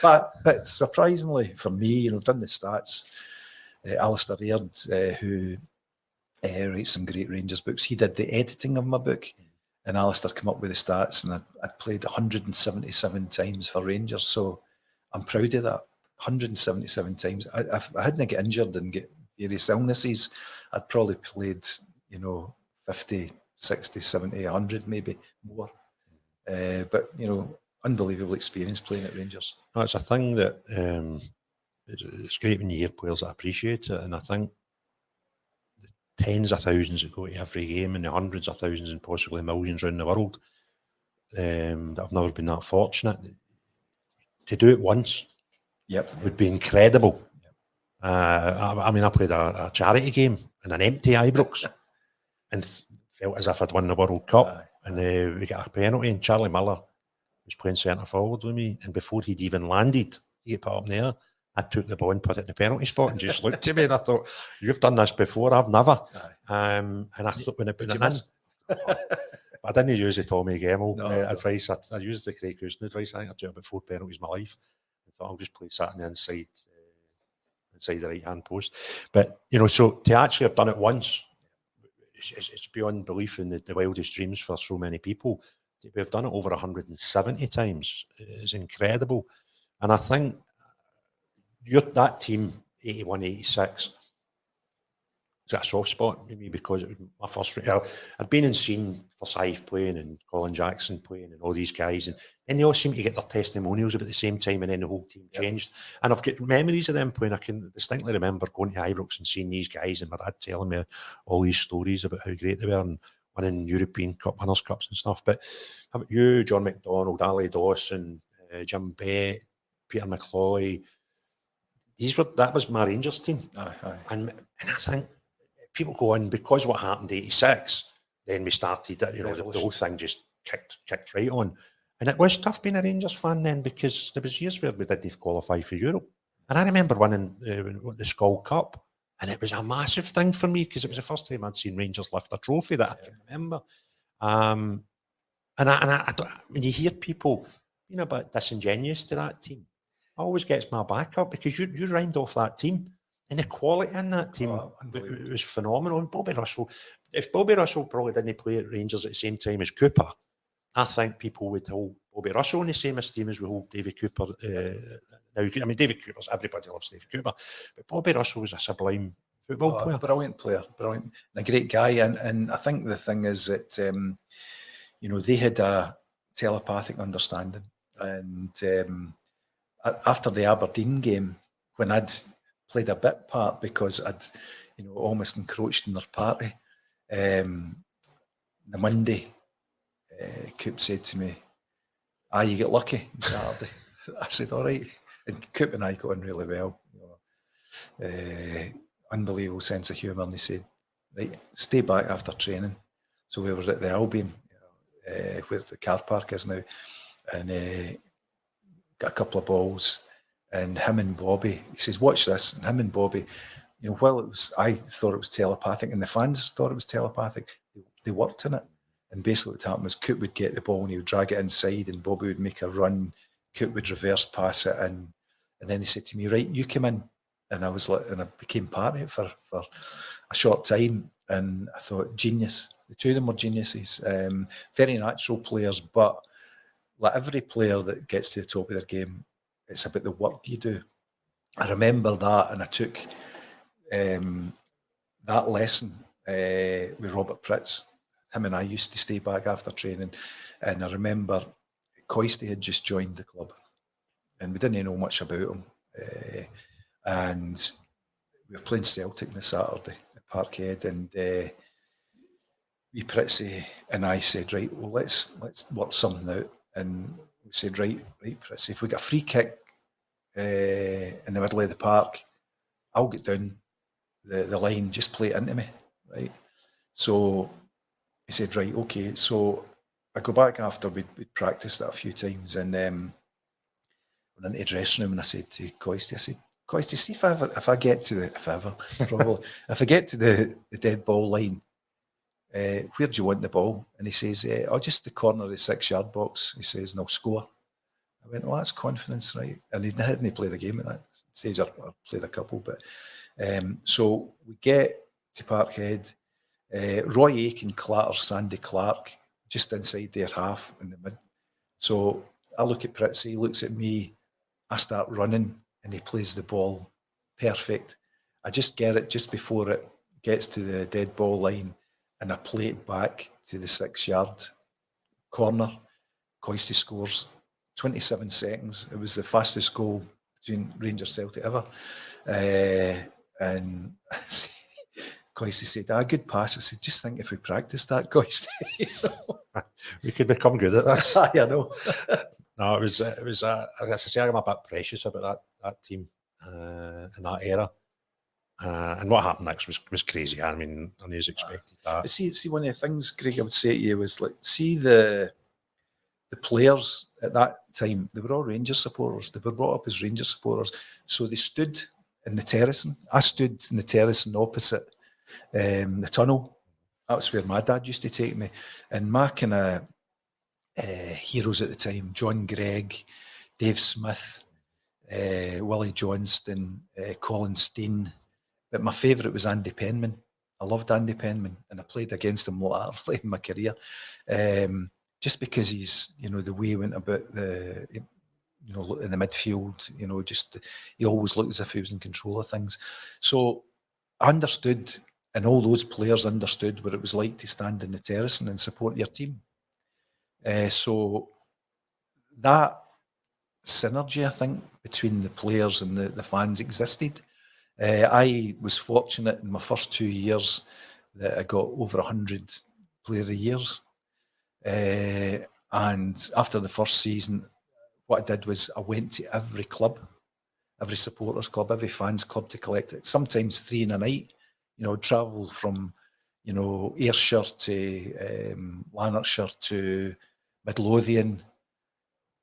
but surprisingly for me, I've done the stats. Alistair Aird, who writes some great Rangers books, he did the editing of my book, and Alistair came up with the stats, and I'd played 177 times for Rangers, so I'm proud of that. 177 times. If I hadn't get injured and get various illnesses, I'd probably played, 50, 60, 70, 100, maybe more. But, unbelievable experience playing at Rangers. No, it's a thing that it's great when you hear players that appreciate it, and I think the tens of thousands that go to every game and the hundreds of thousands and possibly millions around the world that have never been that fortunate, to do it once would be incredible. Yep. I played a charity game in an empty Ibrox and felt as if I'd won the World Cup. And we got a penalty, and Charlie Miller was playing centre forward with me, and before he'd even landed, he got put up in the air. I took the ball and put it in the penalty spot and just looked at me, and I thought, you've done this before, I've never. And I thought when I put it in, I didn't use the Tommy Gemmell advice. I used the Craig Houston advice. I think I took about 4 penalties in my life. I thought I'll just play sat on the inside the right hand post. But so to actually have done it once, it's beyond belief in the wildest dreams for so many people. We've done it over 170 times. It's incredible. And I think that team, 81, 86, it's got a soft spot maybe because it was my first. I'd been and seen Forsyth playing and Colin Jackson playing and all these guys, and then they all seem to get their testimonials about the same time, and then the whole team changed. And I've got memories of them playing. I can distinctly remember going to Ibrox and seeing these guys, and my dad telling me all these stories about how great they were and winning European Cup winners' cups and stuff. But how about you, John McDonald, Ali Dawson, Jim Bett, Peter McCloy? That was my Rangers team. And I think people go on, because what happened in 86, then we started, the whole thing just kicked right on. And it was tough being a Rangers fan then, because there was years where we didn't qualify for Europe. And I remember winning the Skull Cup, and it was a massive thing for me, because it was the first time I'd seen Rangers lift a trophy that I can remember. And I when you hear people being a bit disingenuous to that team, it always gets my back up, because you round off that team, and the quality in that team it was phenomenal. And Bobby Russell, if Bobby Russell probably didn't play at Rangers at the same time as Cooper, I think people would hold Bobby Russell in the same esteem as we hold Davie Cooper. Now, Davie Cooper's, everybody loves Davie Cooper, but Bobby Russell was a sublime football player. Brilliant player, brilliant, and a great guy. And I think the thing is that, they had a telepathic understanding. And after the Aberdeen game, when I'd played a bit part because I'd, almost encroached in their party, the Monday, Coop said to me, you get lucky on Saturday. I said, all right. And Coop and I got on really well. Unbelievable sense of humour. And he said, right, stay back after training. So we were at the Albion, where the car park is now, and got a couple of balls, and him and Bobby, he says, watch this, and him and Bobby, while I thought it was telepathic, and the fans thought it was telepathic, they worked in it. And basically what happened was Coop would get the ball and he would drag it inside, and Bobby would make a run, Coop would reverse pass it, and then he said to me, right, you come in. And I was like, and I became part of it for a short time, and I thought, genius. The two of them were geniuses, very natural players, but like every player that gets to the top of their game, it's about the work you do. I remember that, and I took that lesson with Robert Pritz. Him and I used to stay back after training, and I remember Coisty had just joined the club, and we didn't know much about him. And we were playing Celtic on the Saturday at Parkhead, and we Pritzy and I said, right, well, let's work something out. And we said, right, Pritzy, if we get a free kick in the middle of the park, I'll get down the line, just play it into me, right? So he said, right, okay. So I go back after we'd practiced that a few times, and went into the dressing room, and I said to Coisty, I said, Coisty, see if I get to if I get to the dead ball line, where do you want the ball? And he says, just the corner of the 6-yard box. He says, and I'll score. I went, oh, that's confidence, right? And he hadn't played a game at that stage, or played a couple. But so we get to Parkhead. Roy Aiken clatters Sandy Clark just inside their half in the mid. So I look at Pritzy, he looks at me, I start running, and he plays the ball perfect. I just get it just before it gets to the dead ball line, and I play it back to the 6-yard corner. Coisty scores. 27 seconds. It was the fastest goal between Rangers Celtic ever. And Coisty said, good pass. I said, just think if we practice that, Coisty. We could become good at this. I know. No, it was. I guess I say I'm a bit precious about that team in that era. And what happened next was crazy. I mean, I never expected that. See, one of the things, Craig, I would say to you was like, see the players at that time, they were all Rangers supporters. They were brought up as Rangers supporters. So they stood in the terracing. I stood in the terracing opposite the tunnel. That's where my dad used to take me. And my kind of heroes at the time, John Gregg, Dave Smith, Willie Johnston, Colin Steen. But my favourite was Andy Penman. I loved Andy Penman, and I played against him latterly in my career. Just because he's, the way he went about the, in the midfield, just he always looked as if he was in control of things. So I understood, and all those players understood what it was like to stand in the terrace and support your team. So that synergy, I think, between the players and the fans existed. I was fortunate in my first 2 years that I got over 100 Player of the Years. And after the first season, what I did was I went to every club, every supporters club, every fans club to collect it. Sometimes 3 in a night. Travel from, Ayrshire to Lanarkshire to Midlothian,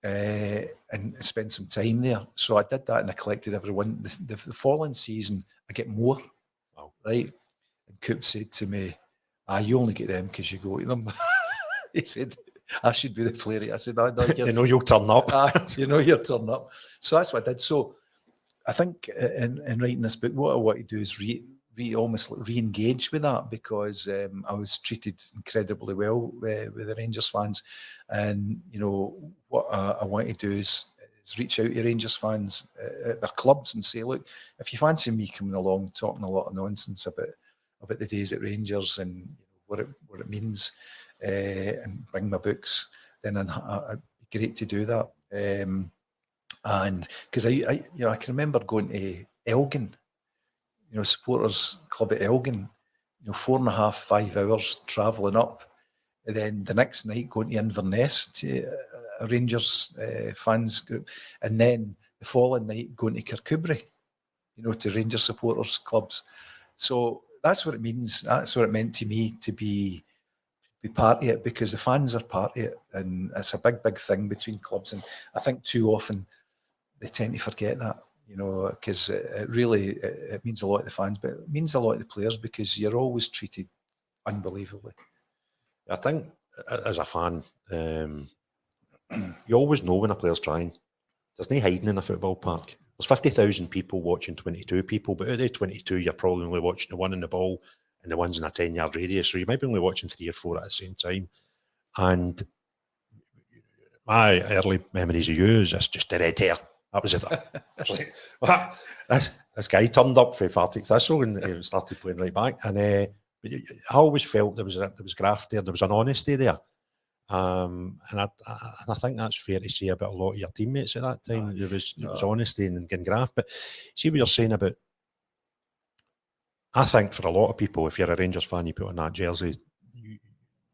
and spend some time there. So I did that, and I collected everyone. The following season, I get more. Wow. Right? And Coop said to me, you only get them because you go to them. He said, I should be the player. I said, no, They know you'll turn up. You'll turn up. So that's what I did. So I think in writing this book, what I want to do is almost re-engage with that, because I was treated incredibly well with the Rangers fans. And, what I want to do is reach out to Rangers fans at their clubs and say, look, if you fancy me coming along talking a lot of nonsense about the days at Rangers and what it means, and bring my books, then I'd be great to do that. And because I can remember going to Elgin, supporters club at Elgin, 4.5, 5 hours travelling up, and then the next night going to Inverness to a Rangers fans group, and then the following night going to Kirkcudbright, to Rangers supporters clubs. So that's what it means. That's what it meant to me to be part of it, because the fans are part of it, and it's a big thing between clubs. And I think too often they tend to forget that, because it really means a lot to the fans, but it means a lot to the players, because you're always treated unbelievably. I think as a fan, you always know when a player's trying. There's no hiding in a football park. There's 50,000 people watching 22 people, but out of the 22, you're probably only watching the one in the ball and the ones in a 10-yard radius. So you might be only watching 3 or 4 at the same time. And my early memories of you is just the red hair. That was it. I was like, this guy turned up for Partick Thistle and he started playing right back. And I always felt there was graft there. There was an honesty there. And I think that's fair to say about a lot of your teammates at that time. There was honesty and graft. But see what you're saying about, I think for a lot of people, if you're a Rangers fan, you put on that jersey,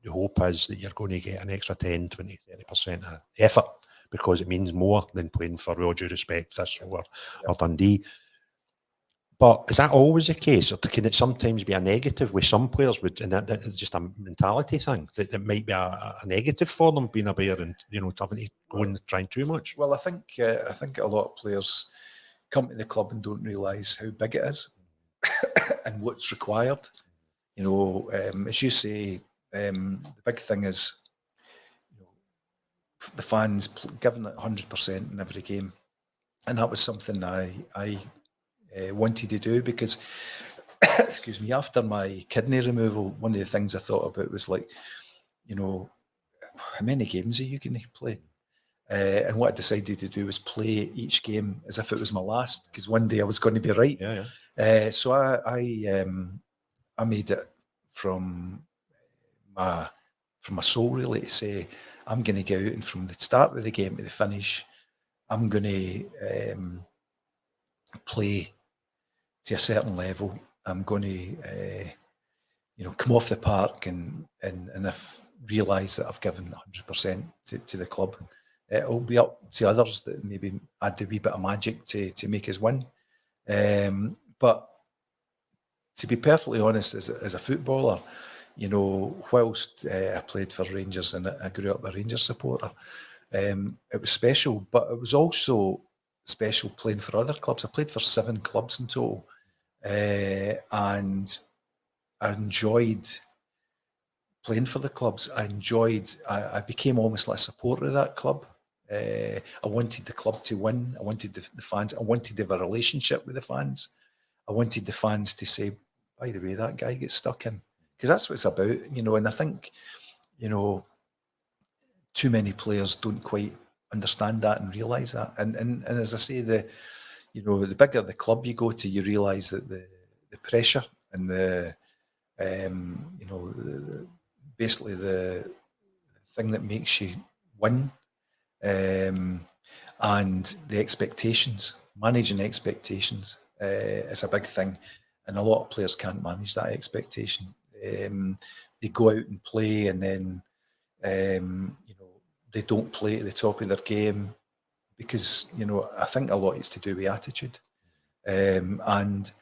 the hope is that you're going to get an extra 10, 20, 30% of effort, because it means more than playing for, with all due respect, Thistle or Dundee. But is that always the case, or can it sometimes be a negative with some players? And that's just a mentality thing that might be a negative for them, being a player and having to go and trying too much. Well, I think a lot of players come to the club and don't realise how big it is and what's required. As you say, the big thing is the fans giving it 100% in every game. And that was something I wanted to do because, excuse me, after my kidney removal, one of the things I thought about was like, you know, how many games are you going to play? And what I decided to do was play each game as if it was my last, because one day I was going to be right. So I made it from my soul really to say, I'm going to go out and from the start of the game to the finish, I'm going to play to a certain level. I'm going to, come off the park and if realise that I've given 100% to the club. It'll be up to others that maybe add a wee bit of magic to make us win. But to be perfectly honest, as a footballer, whilst I played for Rangers and I grew up a Rangers supporter, it was special, but it was also special playing for other clubs. I played for 7 clubs in total, and I enjoyed playing for the clubs. I became almost like a supporter of that club. I wanted the club to win. I wanted the fans. I wanted to have a relationship with the fans. I wanted the fans to say, by the way, that guy gets stuck in. Because that's what it's about, and I think, too many players don't quite understand that and realise that. And as I say, the bigger the club you go to, you realise that the pressure and basically the thing that makes you win, and the expectations, managing expectations is a big thing. And a lot of players can't manage that expectation. They go out and play and then, they don't play at the top of their game because, I think a lot is to do with attitude. And,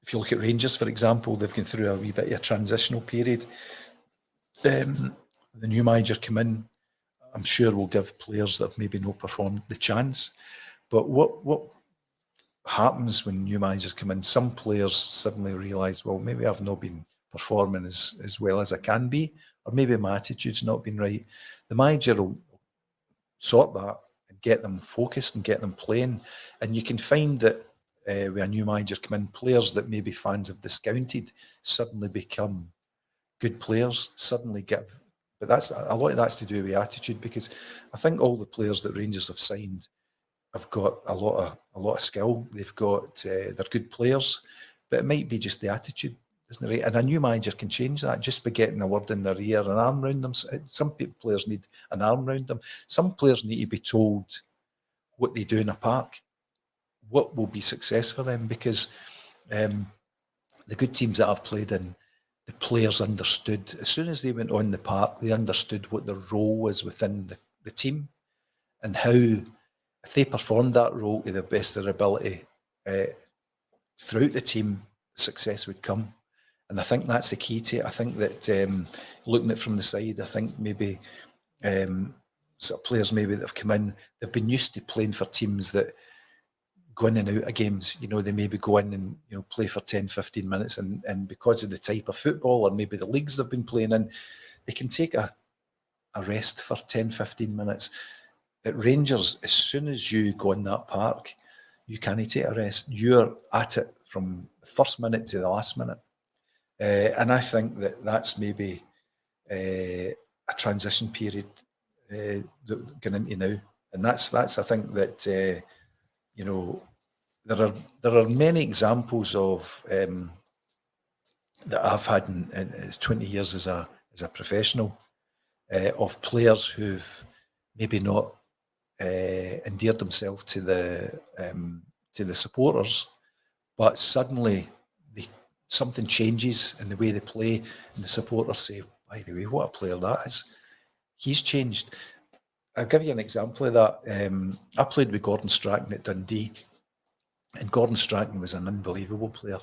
if you look at Rangers, for example, they've gone through a wee bit of a transitional period. The new manager come in, I'm sure will give players that have maybe not performed the chance. But what happens when new managers come in, some players suddenly realise, well, maybe I've not been performing as well as I can be, or maybe my attitude's not been right. The manager will sort that and get them focused and get them playing. And you can find that with a new manager come in, players that maybe fans have discounted suddenly become good players, but that's a lot of that's to do with attitude, because I think all the players that Rangers have signed have got a lot of skill. They've got they're good players, but it might be just the attitude, isn't it? Right? And a new manager can change that just by getting a word in their ear, an arm around them. Some players need an arm around them. Some players need to be told what they do in a park, what will be success for them, because the good teams that I've played in, the players understood as soon as they went on the park, they understood what their role was within the team, and how, if they performed that role to the best of their ability throughout the team, success would come. And I think that's the key to it. I think that looking at it from the side, I think maybe sort of players maybe that have come in, they've been used to playing for teams that go in and out of games. They maybe go in and play for 10, 15 minutes, and because of the type of football or maybe the leagues they've been playing in, they can take a rest for 10, 15 minutes. At Rangers, as soon as you go in that park, you can't take a rest. You're at it from the first minute to the last minute. And I think that's maybe a transition period that we're going into now. And that's I think that, there are many examples of that I've had in 20 years as a professional, of players who've maybe not endeared themselves to the supporters, but suddenly something changes in the way they play, and the supporters say, by the way, what a player that is. He's changed. I'll give you an example of that. I played with Gordon Strachan at Dundee, and Gordon Strachan was an unbelievable player.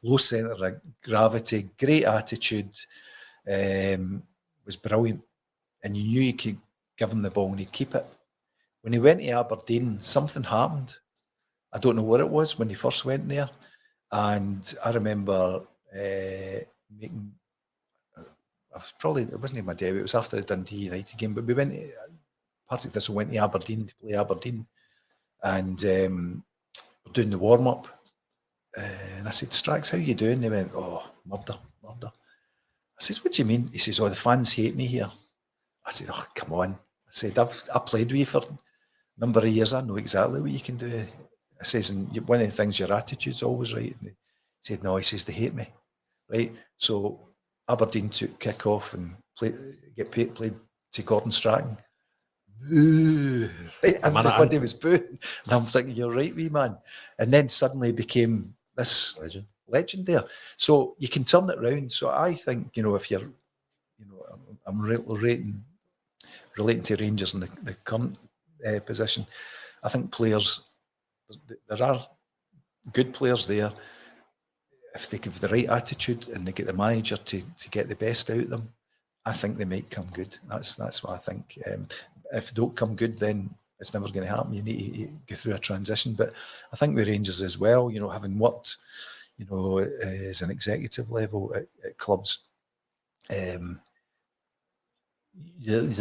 Low centre of gravity, great attitude, was brilliant, and you knew you could give him the ball and he'd keep it. When he went to Aberdeen, something happened. I don't know what it was when he first went there. And I remember probably, it wasn't even my debut, it was after the Dundee United game, but we went to, Partick Thistle went to Aberdeen to play Aberdeen, and we're doing the warm-up, and I said, Strax, how you doing? They went, oh, murder. I says, what do you mean? He says, oh, the fans hate me here. I said, oh, come on. I said, I played with you for a number of years, I know exactly what you can do. I says, and one of the things, your attitude's always right. And he said, no, he says, they hate me. Right? So Aberdeen took kick-off and played to Gordon Strachan. Boo! Right? Everybody was booing. And I'm thinking, you're right, wee man. And then suddenly became this legend there. So you can turn it around. So I think, if you're, I'm relating to Rangers in the current position. I think players, there are good players there. If they give the right attitude and they get the manager to get the best out of them, I think they might come good. That's what I think. If they don't come good, then it's never going to happen. You need to go through a transition. But I think with Rangers as well, having worked, as an executive level at clubs, the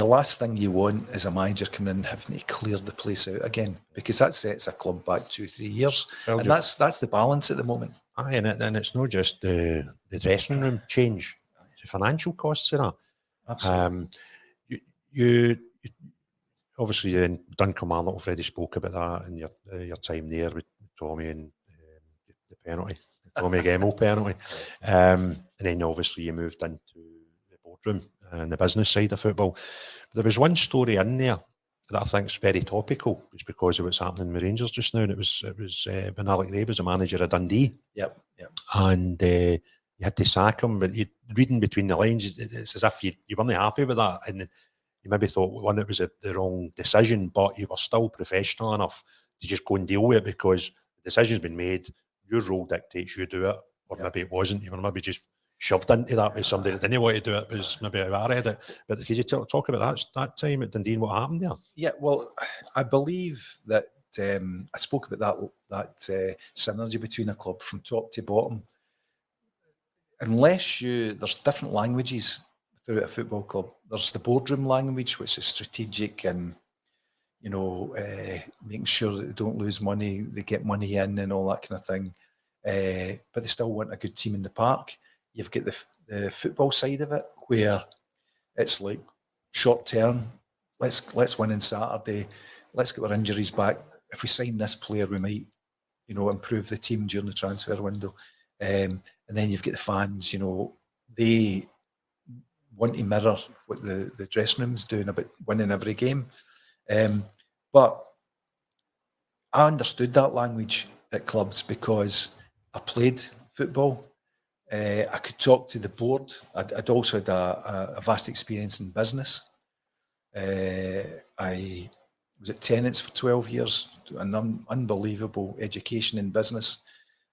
last thing you want is a manager coming in and having to clear the place out again, because that sets a club back 2-3 years. Well, and that's the balance at the moment. Aye, and it's not just the dressing room change, the financial costs of that. Absolutely. You obviously in Kilmarnock already spoke about that in your time there with Tommy and the penalty, the Tommy Gemmell penalty, and then obviously you moved into the boardroom and the business side of football. But there was one story in there that I think is very topical. It's because of what's happening with Rangers just now, and it was when Alec Rae was the manager of Dundee. Yep. And you had to sack him, but reading between the lines, it's as if you weren't happy with that, and you maybe thought, one, it was the wrong decision, but you were still professional enough to just go and deal with it because the decision's been made, your role dictates you do it, or maybe it wasn't, you were maybe just shoved into that with somebody that didn't want to do it, was maybe how I read it. But could you talk about that time at Dundee and what happened there? Yeah, well, I believe that I spoke about that synergy between a club from top to bottom. Unless there's different languages throughout a football club. There's the boardroom language, which is strategic and, making sure that they don't lose money, they get money in and all that kind of thing. But they still want a good team in the park. You've got the football side of it, where it's like short term. Let's win on Saturday. Let's get our injuries back. If we sign this player, we might, improve the team during the transfer window. And then you've got the fans. They want to mirror what the dressing room's doing about winning every game. But I understood that language at clubs because I played football. I could talk to the board. I'd also had a vast experience in business. I was at Tenants for 12 years, an unbelievable education in business,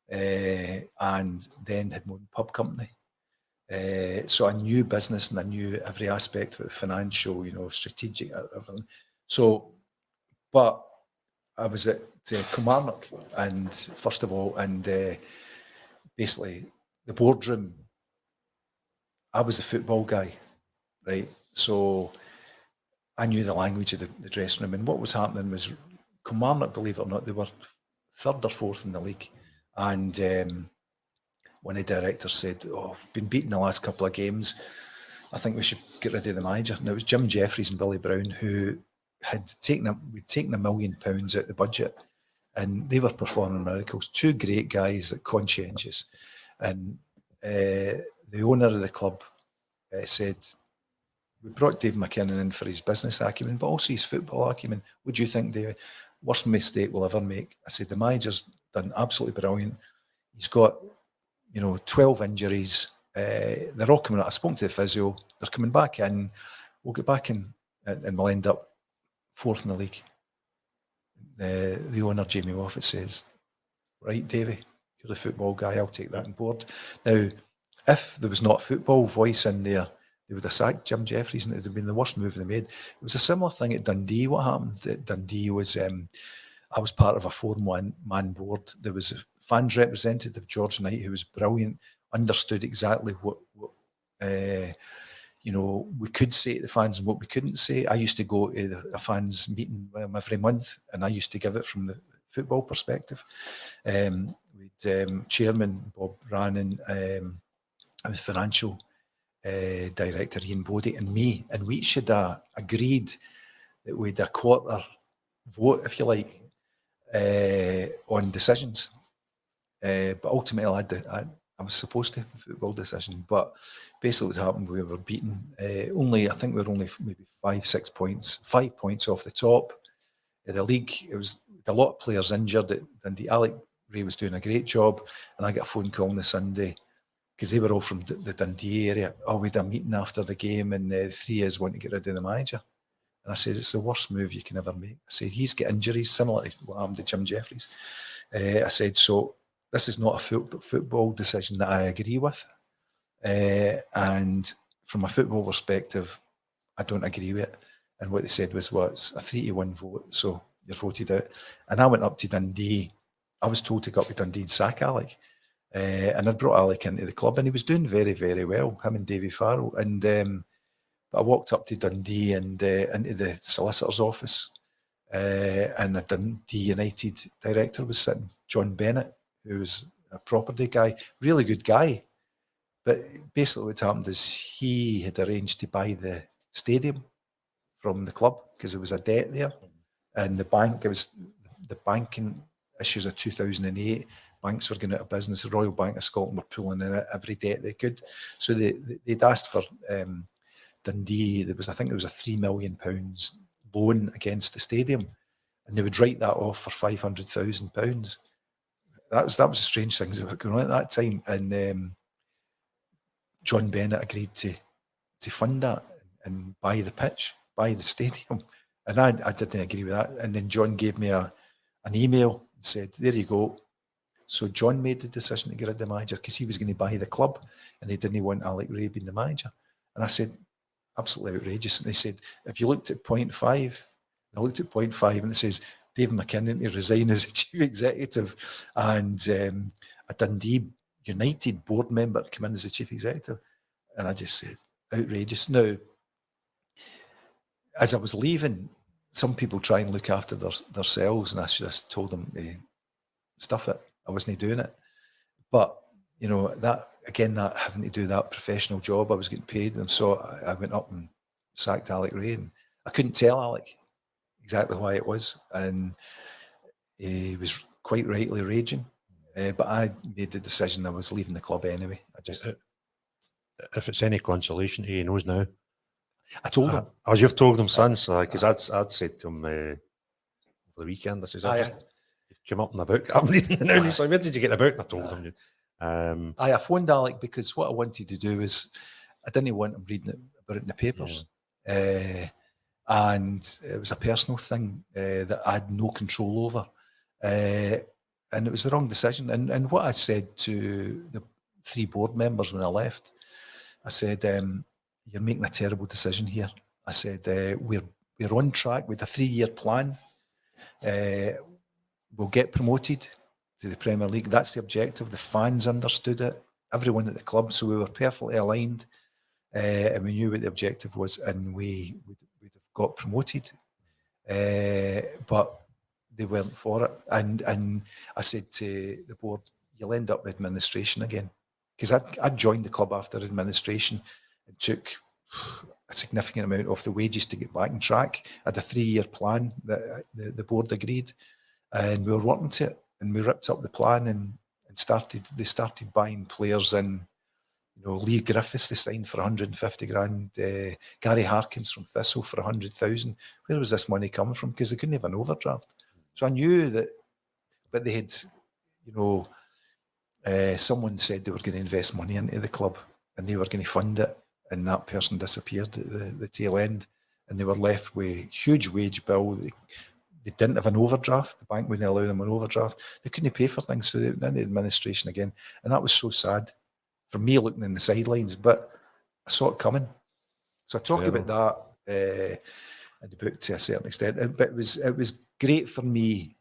and then had my own pub company. So I knew business and I knew every aspect of it, financial, strategic, everything. So, but I was at Kilmarnock, and first of all, and basically the boardroom, I was the football guy, right? So I knew the language of the dressing room, and what was happening was Kilmarnock, believe it or not, they were third or fourth in the league, and one of the directors said, we've been beaten the last couple of games, I think we should get rid of the manager. And it was Jim Jeffries and Billy Brown who we'd taken £1 million out of the budget, and they were performing miracles. Two great guys, conscientious. And the owner of the club said, we brought Davie McKinnon in for his business acumen, but also his football acumen. What do you think, Davie? Worst mistake we'll ever make? I said, the manager's done absolutely brilliant. He's got 12 injuries. They're all coming out. I spoke to the physio. They're coming back in. We'll get back in and we'll end up fourth in the league. The owner, Jamie Moffat, says, right, Davie, you're the football guy. I'll take that on board. Now, if there was not a football voice in there, they would have sacked Jim Jeffries, and it would have been the worst move they made. It was a similar thing at Dundee. What happened at Dundee was I was part of a 4-man board. There was a fans representative, George Knight, who was brilliant, understood exactly what you know, we could say to the fans and what we couldn't say. I used to go to a fans meeting with them every month, and I used to give it from the football perspective. With Chairman Bob Brannan, and with Financial Director Ian Bodie and me, and we should have agreed that we'd a quarter vote, if you like, on decisions. But ultimately, I was supposed to have a football decision. But basically what happened, we were beaten. I think we were only maybe 5 points off the top of the league. It was a lot of players injured at Dundee. Alec Rae was doing a great job, and I got a phone call on the Sunday, because they were all from the Dundee area. Oh, we had a meeting after the game, and 3 of us want to get rid of the manager. And I said, it's the worst move you can ever make. I said, he's got injuries similar to what happened to Jim Jeffries. I said, so this is not a football decision that I agree with. And from a football perspective, I don't agree with it. And what they said was, well, it's a 3-1 vote, so you're voted out. And I went up to Dundee. I was told to go up to Dundee and sack Alec. And I brought Alec into the club, and he was doing very, very well, him and Davie Farrell. And but I walked up to Dundee and into the solicitor's office, and a Dundee United director was sitting, John Bennett, who was a property guy, really good guy. But basically what happened is he had arranged to buy the stadium from the club because there was a debt there. And the banking issues of 2008, banks were going out of business. The Royal Bank of Scotland were pulling in every debt they could. So they'd asked for Dundee. I think there was a £3 million loan against the stadium, and they would write that off for £500,000. That was the strange things that were going on at that time. And John Bennett agreed to fund that and buy the pitch, buy the stadium. And I didn't agree with that. And then John gave me an email and said, there you go. So John made the decision to get rid of the manager because he was going to buy the club, and he didn't want Alec Rae being the manager. And I said, absolutely outrageous. And they said, if you looked at point 5, I looked at point 5 and it says, Davie McKinnon to resign as chief executive, and a Dundee United board member to come in as the chief executive. And I just said, outrageous. Now, as I was leaving, some people try and look after themselves, and I just told them to stuff it. I wasn't doing it. But, you know, that having to do that professional job, I was getting paid. And so I went up and sacked Alec Rae, and I couldn't tell Alec exactly why it was. And he was quite rightly raging. But I made the decision I was leaving the club anyway. If it's any consolation, he knows now. I told him. Oh, you've told him since? Because I'd said to him over the weekend, I said, you've come up in the book. I'm reading it now. And he's like, where did you get the book? And I told him. I phoned Alec because what I wanted to do is I didn't want him reading about it in the papers. Yeah. And it was a personal thing that I had no control over. And it was the wrong decision. And what I said to the 3 board members when I left, I said, you're making a terrible decision here. I said, we're on track with a 3-year plan. We'll get promoted to the Premier League. That's the objective. The fans understood it. Everyone at the club. So we were perfectly aligned. And we knew what the objective was, and we'd have got promoted. But they weren't for it. And I said to the board, you'll end up with administration again. Because I'd joined the club after administration and took a significant amount off the wages to get back on track. I had a 3-year plan that the board agreed, and we were working to it. And we ripped up the plan and they started buying players in. You know, Lee Griffiths, they signed for 150 grand. Gary Harkins from Thistle for 100,000. Where was this money coming from? Because they couldn't have an overdraft. So I knew that, but they had, you know, someone said they were going to invest money into the club and they were going to fund it, and that person disappeared at the tail end, and they were left with huge wage bill. They didn't have an overdraft. The bank wouldn't allow them an overdraft. They couldn't pay for things, so they went into administration again, and that was so sad for me looking in the sidelines. But I saw it coming, so I talked about that in the book to a certain extent. But it was great for me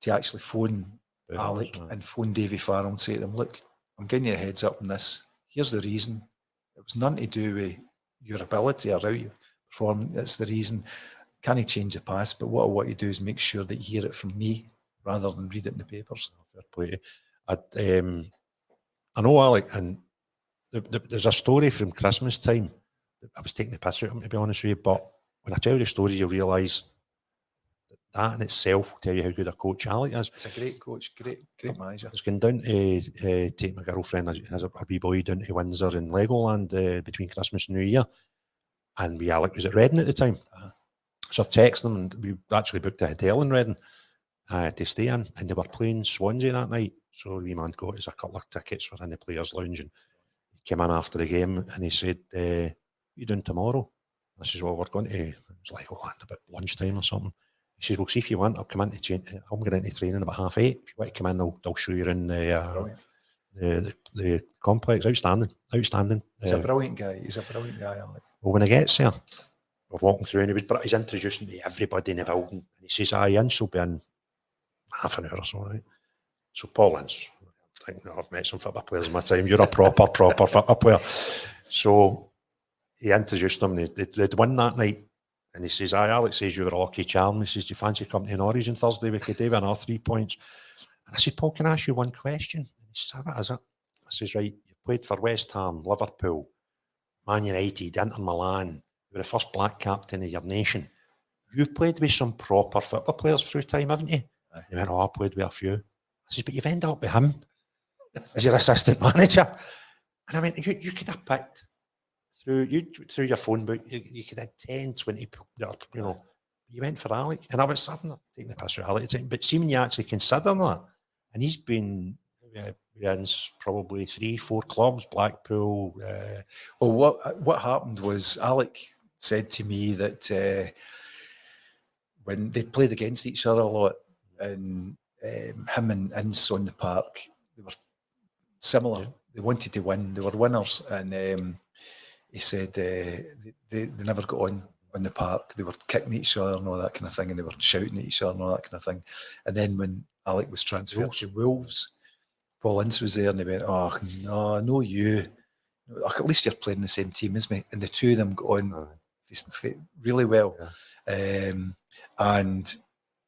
to actually phone Alec and phone Davie Farrell and say to them, look, I'm giving you a heads up on this. Here's the reason. It was nothing to do with your ability or how you perform. That's the reason. Can he change the past? But what I want you to do is make sure that you hear it from me rather than read it in the papers. Fair play. I know, Alec, and there's a story from Christmas time. I was taking the piss out of him, to be honest with you, but when I tell you the story, you realise that in itself will tell you how good a coach Alec is. He's a great coach, great manager. I was going down to take my girlfriend as a wee boy down to Windsor in Legoland between Christmas and New Year, and Alec was at Reading at the time. So I've texted them, and we actually booked a hotel in Reading to stay in, and they were playing Swansea that night. So the wee man got us a couple of tickets for in the players' lounge, and he came in after the game and he said, "You doing tomorrow?" I says, "Well, we're going to," it was like about lunchtime or something. He says, "Well, see if you want, I'll come in to change. I'm going into training about 8:30. If you want to come in, they'll show you in the complex." Outstanding. He's a brilliant guy. Alec. Well, when I gets there, we're walking through, and he's introducing me to everybody in the building, and he says, Ince will be in half an hour or so, right? So Paul Ince, I think I've met some football players in my time. You're a proper football player. So he introduced them. They'd won that night. And he says, Alex says you were a lucky charm. He says, do you fancy coming to Norwich on Thursday? We could do another 3 points. And I said, Paul, can I ask you one question? And he says, what is it? I says, right, you played for West Ham, Liverpool, Man United, Inter Milan. You were the first black captain of your nation. You've played with some proper football players through time, haven't you? And he went, I played with a few. I says, but you've ended up with him as your assistant manager. And I went, you could have picked through your phone book, you could have 10, 20, you went for Alec. And I was taking the piss out of Alec at the time, but see when you actually consider that, and he's been in probably 3-4 clubs, Blackpool. Well, what happened was Alec said to me that when they played against each other a lot, and him and Ince on the park, they were similar. Yeah. They wanted to win. They were winners, and he said they never got on the park. They were kicking each other and all that kind of thing, and they were shouting at each other and all that kind of thing. And then when Alec was transferred to Wolves, Paul Ince was there, and they went, "Oh no, you. At least you're playing the same team as me." And the two of them got on really well, and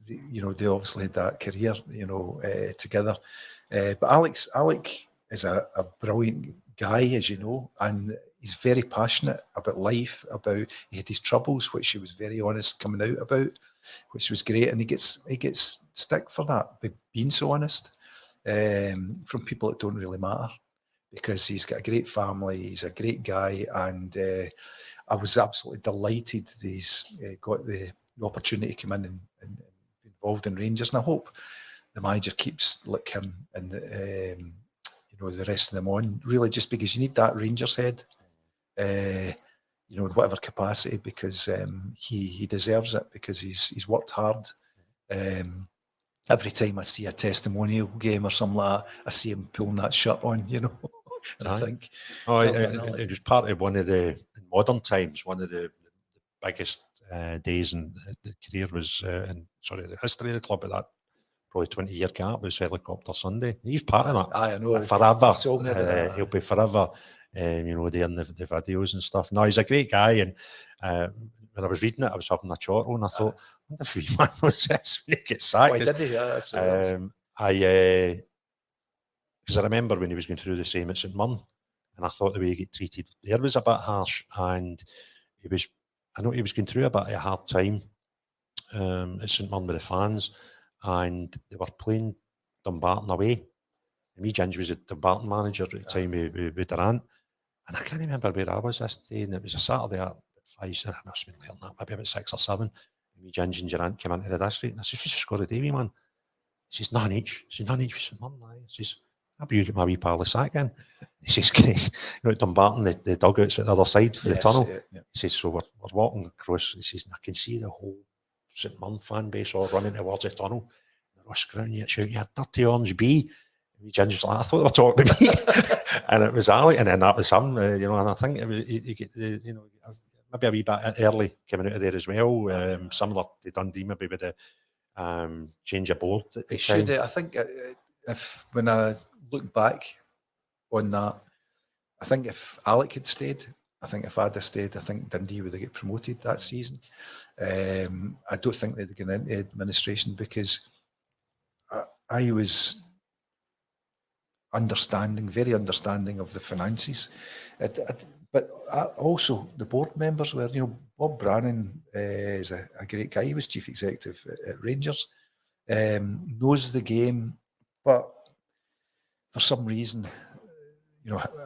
they obviously had that career, together. But Alec is a brilliant guy, as you know, and he's very passionate about life. He had his troubles, which he was very honest coming out about, which was great, and he gets stick for that, by being so honest, from people that don't really matter, because he's got a great family, he's a great guy, and I was absolutely delighted that he's got the opportunity to come in and be involved in Rangers, and I hope the manager keeps like him and the rest of them on, really, just because you need that Rangers head, in whatever capacity, because he deserves it, because he's worked hard. Every time I see a testimonial game or something like that, I see him pulling that shirt on, and I think... it was part of one of the modern times, one of the biggest days in the career was, the history of the club at that probably 20-year gap was Helicopter Sunday. He's part of that. I know. Forever. He'll be forever, there in the videos and stuff. No, he's a great guy, and when I was reading it, I was having a chortle, and I thought, I wonder if he man was this when he gets sacked. Why did he? Because I remember when he was going through the same at St Mirren, and I thought the way he got treated there was a bit harsh, and I know he was going through a bit of a hard time at St Mirren with the fans, and they were playing Dumbarton away. And me, Ginge, was a Dumbarton manager at the time with Durant, and I can't remember where I was this day, and it was a Saturday at 5, I must have been later than that, maybe about 6 or 7. And me, Ginge and Durant came into the district, and I said, "You just scored a Davie, man." He says, "None each." He says, "None each for St Mirren." He says, "How about you get my wee pal the sack in?" He says, at Dumbarton, the dugouts at the other side for the tunnel. Yeah. He says, so we're walking across. He says, and I can see the whole St Mirren fan base all running towards the tunnel. They're all screaming at shouting, "You dirty orange bee." And Ginge was like, "I thought they were talking to me." And it was Alec, and then that was him, and I think it was, you get maybe a wee bit early coming out of there as well. Similar to Dundee, maybe with the change of board. It should. I think when I look back on that, I think if Alec had stayed, I think if I'd have stayed, I think Dundee would have got promoted that season. I don't think they'd gone into administration because I was very understanding of the finances. But also the board members were, Bob Brannan is a great guy. He was chief executive at Rangers, knows the game, but for some reason,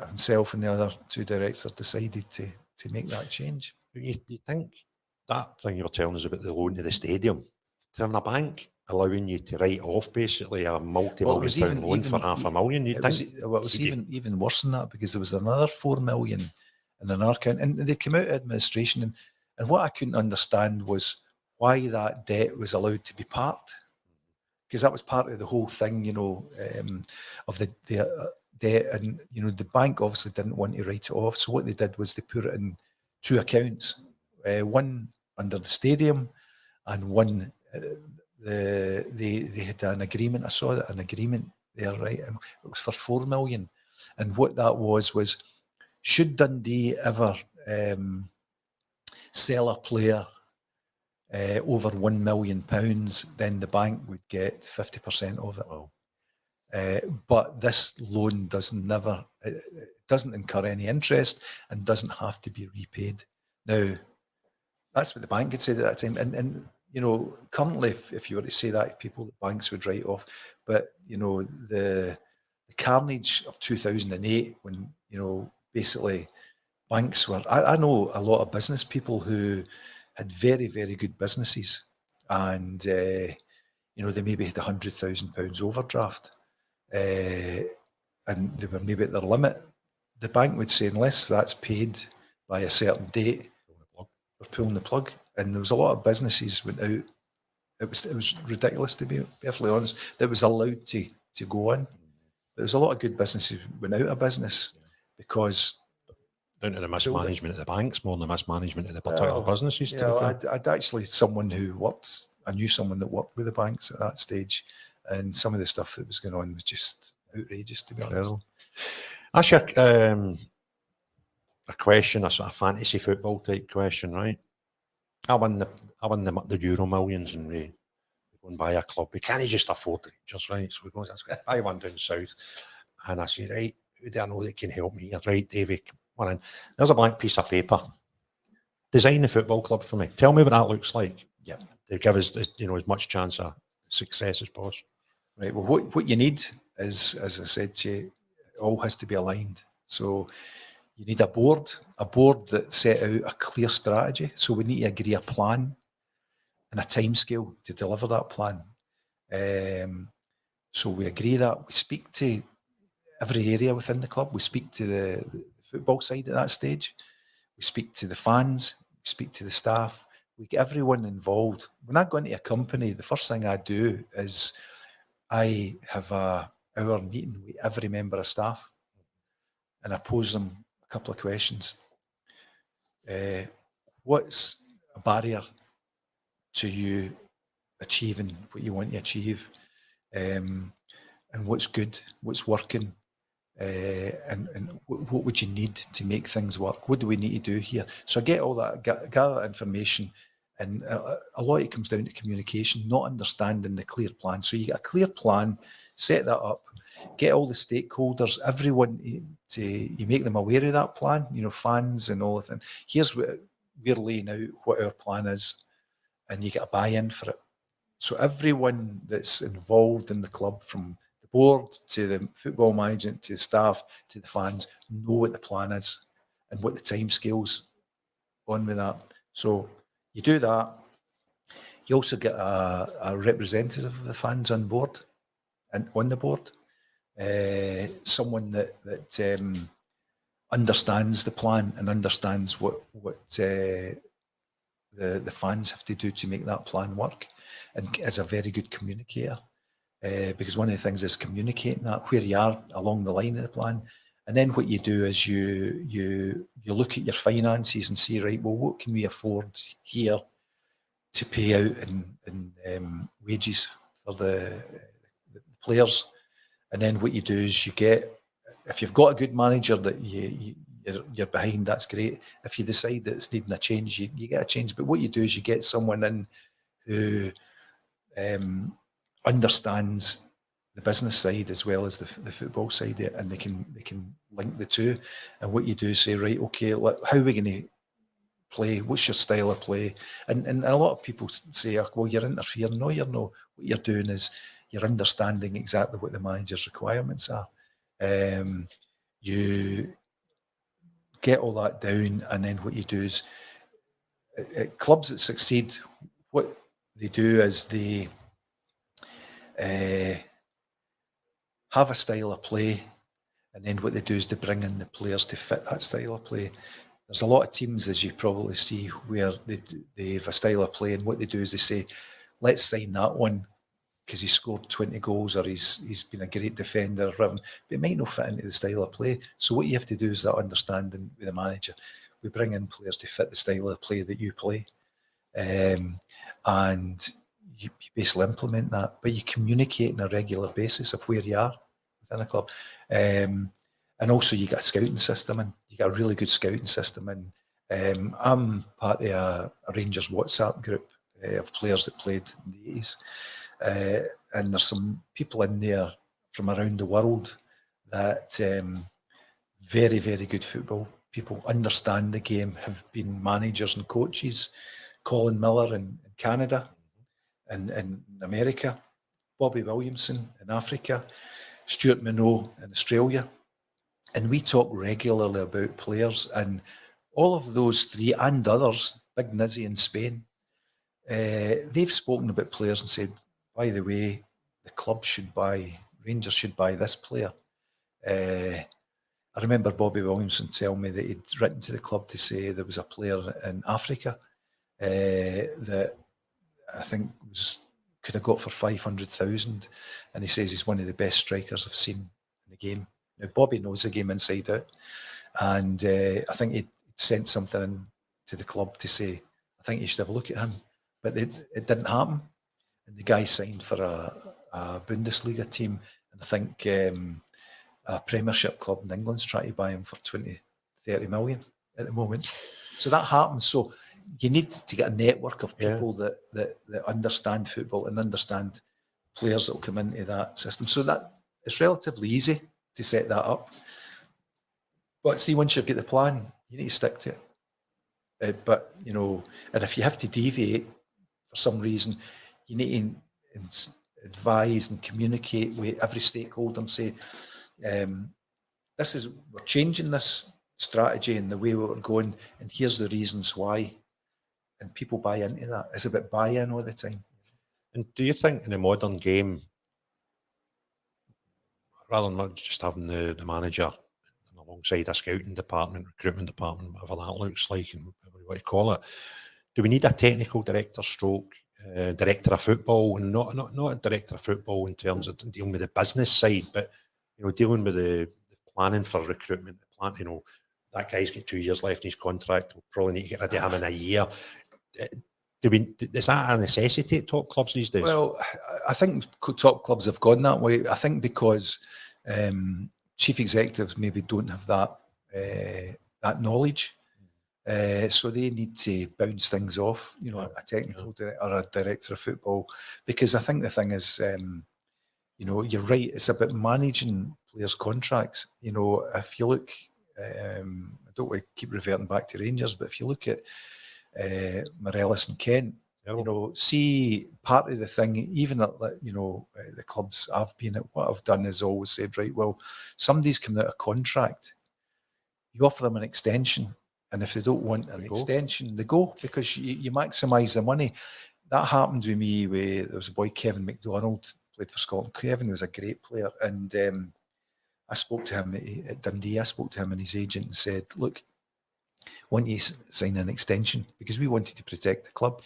himself and the other two directors decided to make that change. You think that thing you were telling us about the loan to the stadium, having a bank allowing you to write off basically a multi-million pound loan for $500,000, it was even worse than that, because there was another 4 million in another account, and they came out of administration, and what I couldn't understand was why that debt was allowed to be parked, because that was part of the whole thing, of the debt, and the bank obviously didn't want to write it off, so what they did was they put it in two accounts, one under the stadium and one they had an agreement. I saw that an agreement there, right, and it was for 4 million, and what that was should Dundee ever sell a player over £1 million, then the bank would get 50% of it. Wow. But this loan it doesn't incur any interest and doesn't have to be repaid. Now, that's what the bank had said at that time. And currently, if you were to say that to people, the banks would write off. But, the carnage of 2008, when, basically banks were... I know a lot of business people who had very, very good businesses, and, they maybe had £100,000 overdraft. And they were maybe at their limit. The bank would say, unless that's paid by a certain date, we're pulling the plug. And there was a lot of businesses went out. It was ridiculous, to be perfectly honest, that was allowed to go on. There was a lot of good businesses went out of business because... Down to the mismanagement of the banks more than the mismanagement of the particular businesses. I'd actually I knew someone that worked with the banks at that stage, and some of the stuff that was going on was just outrageous, to be honest. Ask you a question, a sort of fantasy football type question, right? I won the Euro Millions, and we go and buy a club. We can't just afford it, just right. So we go, buy one down south, and I say, right, who do I know that can help me? Right, Davie, come on in. There's a blank piece of paper. Design the football club for me. Tell me what that looks like. Yeah, to give us as much chance of success as possible. Right. Well, what you need is, as I said to you, it all has to be aligned. So you need a board that set out a clear strategy. So we need to agree a plan and a timescale to deliver that plan. So we agree that. We speak to every area within the club. We speak to the football side at that stage. We speak to the fans. We speak to the staff. We get everyone involved. When I go into a company, the first thing I do is I have an hour meeting with every member of staff, and I pose them a couple of questions. What's a barrier to you achieving what you want to achieve? And what's good? What's working? And what would you need to make things work? What do we need to do here? So I get all that, gather that information, and a lot of it comes down to communication, not understanding the clear plan. So you get a clear plan, set that up, get all the stakeholders, everyone, you make them aware of that plan, fans and all of that. Here's what we're laying out, what our plan is, and you get a buy-in for it. So everyone that's involved in the club, from the board to the football management to the staff to the fans, know what the plan is and what the timescales on with that. So you do that. You also get a representative of the fans on board and on the board, someone that understands the plan and understands what the fans have to do to make that plan work, and is a very good communicator. Because one of the things is communicating that, where you are along the line of the plan. And then what you do is you look at your finances and see, right, well, what can we afford here to pay out in wages for the players? And then what you do is you get, if you've got a good manager that you you're behind, that's great. If you decide that it's needing a change, you get a change. But what you do is you get someone in who understands the business side as well as the football side, and they can link the two. And what you do is say, right, okay, how are we going to play? What's your style of play? And a lot of people say, oh, well, you're interfering. No, you're not. What you're doing is you're understanding exactly what the manager's requirements are. You get all that down, and then what you do is, at clubs that succeed, what they do is they have a style of play, and then what they do is they bring in the players to fit that style of play. There's a lot of teams, as you probably see, where they have a style of play, and what they do is they say, let's sign that one because he scored 20 goals or he's been a great defender, or whatever, but it might not fit into the style of play. So what you have to do is that understanding with the manager. We bring in players to fit the style of play that you play, and you basically implement that, but you communicate on a regular basis of where you are within a club. And also you got a scouting system, and you got a really good scouting system. And I'm part of a Rangers WhatsApp group of players that played in the 80s. And there's some people in there from around the world that very, very good football people, understand the game, have been managers and coaches. Colin Miller in Canada, and in America, Bobby Williamson in Africa, Stuart Minot in Australia. And we talk regularly about players, and all of those three and others, Big Nizzy in Spain, they've spoken about players and said, by the way, Rangers should buy this player. I remember Bobby Williamson telling me that he'd written to the club to say there was a player in Africa that I think could have got for 500,000, and he says he's one of the best strikers I've seen in the game. Now Bobby knows the game inside out, and I think he'd sent something in to the club to say, I think you should have a look at him, but it didn't happen. And the guy signed for a Bundesliga team, and I think a Premiership club in England's trying to buy him for 20-30 million at the moment. So that happens. So you need to get a network of people that understand football and understand players that will come into that system. So that it's relatively easy to set that up. But see, once you've got the plan, you need to stick to it. But, and if you have to deviate for some reason, you need to advise and communicate with every stakeholder and say, we're changing this strategy and the way we're going, and here's the reasons why. And people buy into that. It's about buy-in all the time. And do you think in the modern game, rather than not just having the manager alongside a scouting department, recruitment department, whatever that looks like and whatever you want to call it, do we need a technical director stroke director of football, and not a director of football in terms of dealing with the business side, but dealing with the planning for recruitment, that guy's got 2 years left in his contract, we'll probably need to get rid of him in a year. Is that a necessity at top clubs these days? Well, I think top clubs have gone that way. I think because chief executives maybe don't have that knowledge, so they need to bounce things off, a technical director or a director of football, because I think the thing is, you're right, it's about managing players' contracts. If you look, I don't want to keep reverting back to Rangers, but if you look at Morelos and Kent, see, part of the thing, even at the clubs I've been at, what I've done is always said, right, well, somebody's coming out of contract, you offer them an extension, and if they don't want an extension, they go, because you maximise the money. That happened with me. There was a boy, Kevin McDonald, played for Scotland. Kevin was a great player, and I spoke to him at Dundee. I spoke to him and his agent and said, look, want you to sign an extension, because we wanted to protect the club.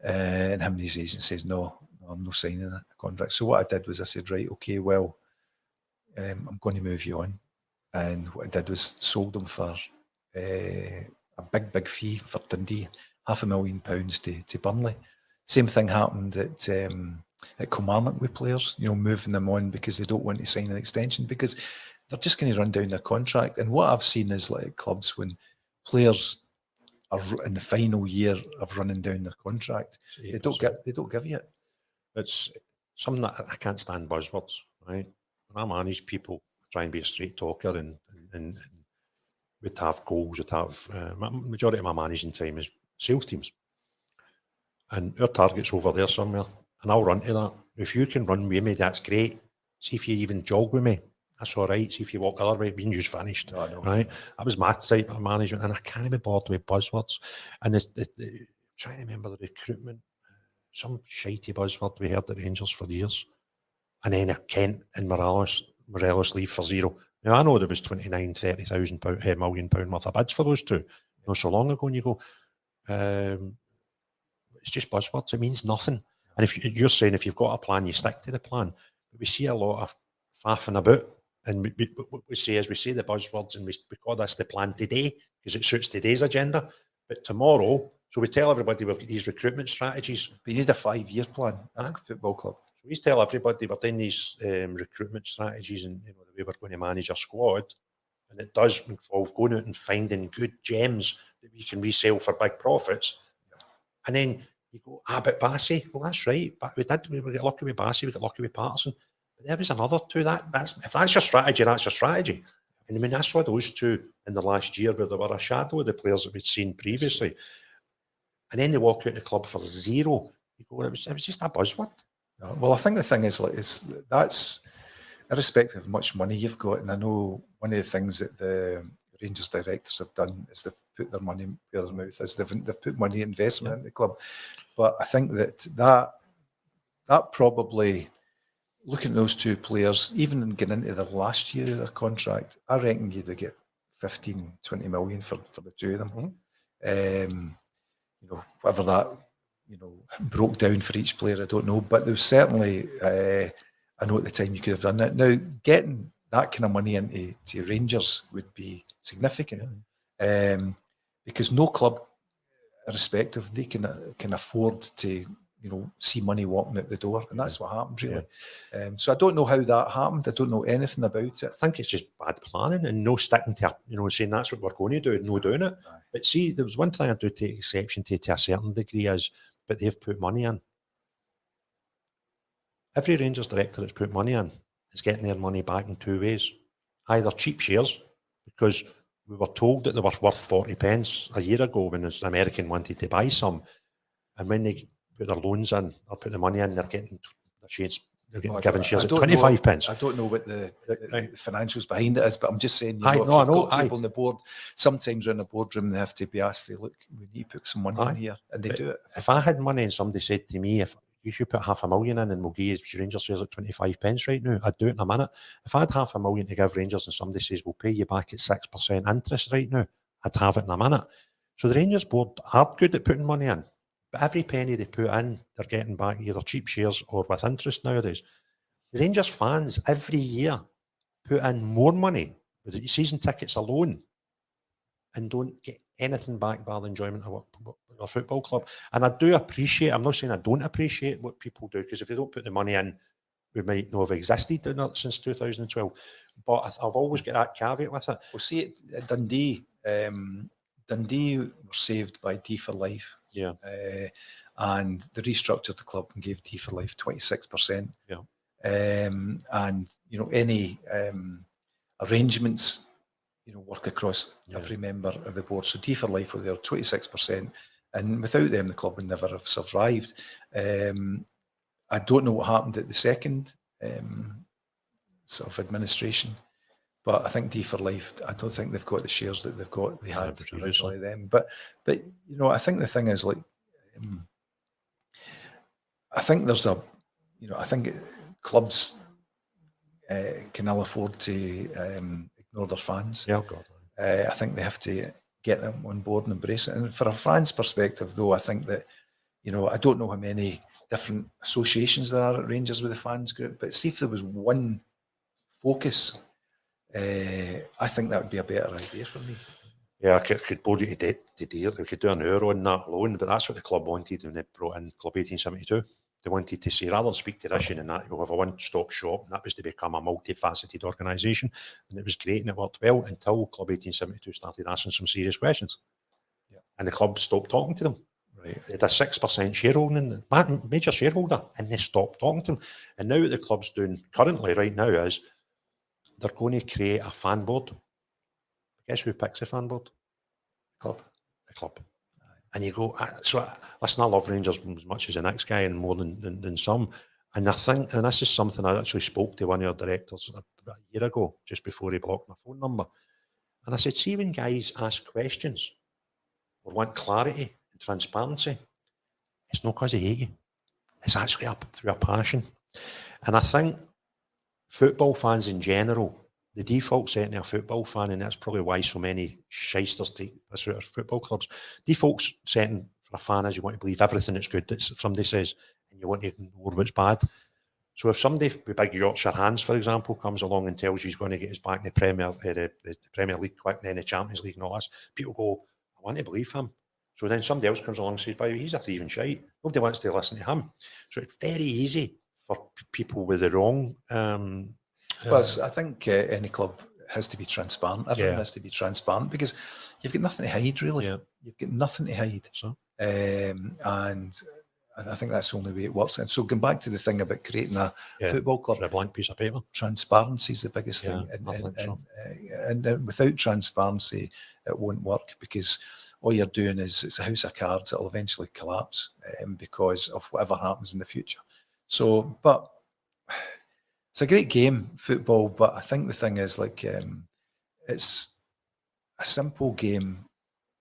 And him and his agent says, no, I'm not signing a contract. So what I did was I said, right, okay, well, I'm going to move you on. And what I did was sold him for a big fee for Dundee, £500,000 to Burnley. Same thing happened at Kilmarnock with players, moving them on because they don't want to sign an extension, because they're just going to run down their contract. And what I've seen is like clubs when players are in the final year of running down their contract, they don't give you it. It's something that I can't stand buzzwords, right? When I manage people, I try and be a straight talker and we'd have goals, we'd have, majority of my managing time is sales teams. And our target's over there somewhere, and I'll run to that. If you can run with me, that's great. See if you even jog with me, that's all right. See if you walk the other way, being just finished, right? That was my type of management, and I can't be bored with buzzwords. And trying to remember the recruitment, some shitey buzzword we heard at Rangers for years. And then Kent and Morelos leave for zero. Now, I know there was 29, 30,000 £1 million worth of bids for those two not so long ago, and you go, it's just buzzwords. It means nothing. And if you're saying if you've got a plan, you stick to the plan. But we see a lot of faffing about, and what we say is we say the buzzwords and we call this the plan today because it suits today's agenda. But tomorrow, so we tell everybody we've got these recruitment strategies. We need a 5-year plan at a football club. So we tell everybody we're doing these recruitment strategies and the way we're going to manage our squad. And it does involve going out and finding good gems that we can resell for big profits. And then you go, but Bassey, well, that's right. But we got lucky with Bassey, we got lucky with Patterson. But there was another two. If that's your strategy, that's your strategy. And I mean, I saw those two in the last year where they were a shadow of the players that we'd seen previously. And then they walk out the club for zero. You go, it was just a buzzword. Well, I think the thing is, that's irrespective of how much money you've got. And I know one of the things that the Rangers directors have done is they've put their money where their mouth is. They've put money investment in the club. But I think that probably, looking at those two players, even getting into their last year of their contract, I reckon you'd get 15, 20 million for the two of them. Whatever that, broke down for each player, I don't know. But there was certainly, I know at the time you could have done that. Now, getting that kind of money into Rangers would be significant, because no club, irrespective, they can afford to, see money walking out the door, and that's what happened really. So I don't know how that happened. I don't know anything about it. I think it's just bad planning and no sticking to, saying that's what we're going to do and no doing it. But see, there was one thing I do take exception to a certain degree but they've put money in. Every Rangers director that's put money in is getting their money back in two ways. Either cheap shares, because we were told that they were worth 40 pence a year ago when an American wanted to buy some. And when they put their loans in or put the money in, they're getting given shares at 25 pence. I don't know what the financials behind it is, but I'm just saying, people on the board, sometimes in a boardroom, they have to be asked to, look, we need to put some money in here, and they do it. If I had money and somebody said to me, if you should put $500,000 in and we'll give you Rangers shares at 25 pence right now, I'd do it in a minute. If I had $500,000 to give Rangers and somebody says, we'll pay you back at 6% interest right now, I'd have it in a minute. So the Rangers board are good at putting money in. But every penny they put in, they're getting back either cheap shares or with interest nowadays. The Rangers fans every year put in more money with the season tickets alone and don't get anything back by the enjoyment of a football club. And I do appreciate, I'm not saying I don't appreciate what people do, because if they don't put the money in, we might not have existed doing that since 2012. But I've always got that caveat with it. Well, see, at Dundee, Dundee were saved by D for Life. Yeah. And they restructured the club and gave D for Life 26%. Yeah. And, any arrangements, work across every member of the board. So D for Life were there 26%. And without them, the club would never have survived. I don't know what happened at the second sort of administration. But I think D for Life, I don't think they've got the shares that they had originally then. But I think the thing is, I think there's I think clubs can ill afford to ignore their fans. Yeah, God. I think they have to get them on board and embrace it. And for a fan's perspective, though, I think that, I don't know how many different associations there are at Rangers with the fans group, but see if there was one focus, I think that would be a better idea for me. Yeah, I could bore you to deal. We could do an hour on that alone, but that's what the club wanted when they brought in Club 1872. they wanted to say, rather than speak to this and that, we'll have a one-stop shop, and that was to become a multifaceted organisation. And it was great and it worked well until Club 1872 started asking some serious questions. Yeah. And the club stopped talking to them. Right. They had a 6% shareholding, major shareholder, and they stopped talking to them. And now what the club's doing currently, right now, is they're going to create a fan board. Guess who picks the fan board? Club. The club. And you go, listen, I love Rangers as much as the next guy and more than some. And I think, and this is something I actually spoke to one of your directors about a year ago, just before he blocked my phone number. And I said, see, when guys ask questions or want clarity and transparency, it's not because they hate you. It's actually through a passion. And I think football fans in general, the default setting of a football fan, and that's probably why so many shysters take this out of football clubs, default setting for a fan is you want to believe everything that's good that somebody says, and you want to ignore what's bad. So if somebody with big Yorkshire hands, for example, comes along and tells you he's going to get his back in the Premier League quick, and then the Champions League and all this, people go, I want to believe him. So then somebody else comes along and says, by the way, he's a thieving shite. Nobody wants to listen to him. So it's very easy for people with the wrong... Well, I think any club has to be transparent. Everyone has to be transparent because you've got nothing to hide, really. Yeah. You've got nothing to hide. So, and I think that's the only way it works. And so going back to the thing about creating a football club, a blank piece of paper. Transparency is the biggest thing. And without transparency, it won't work because all you're doing is it's a house of cards that will eventually collapse because of whatever happens in the future. So, but... It's a great game, football, but I think the thing is, like, it's a simple game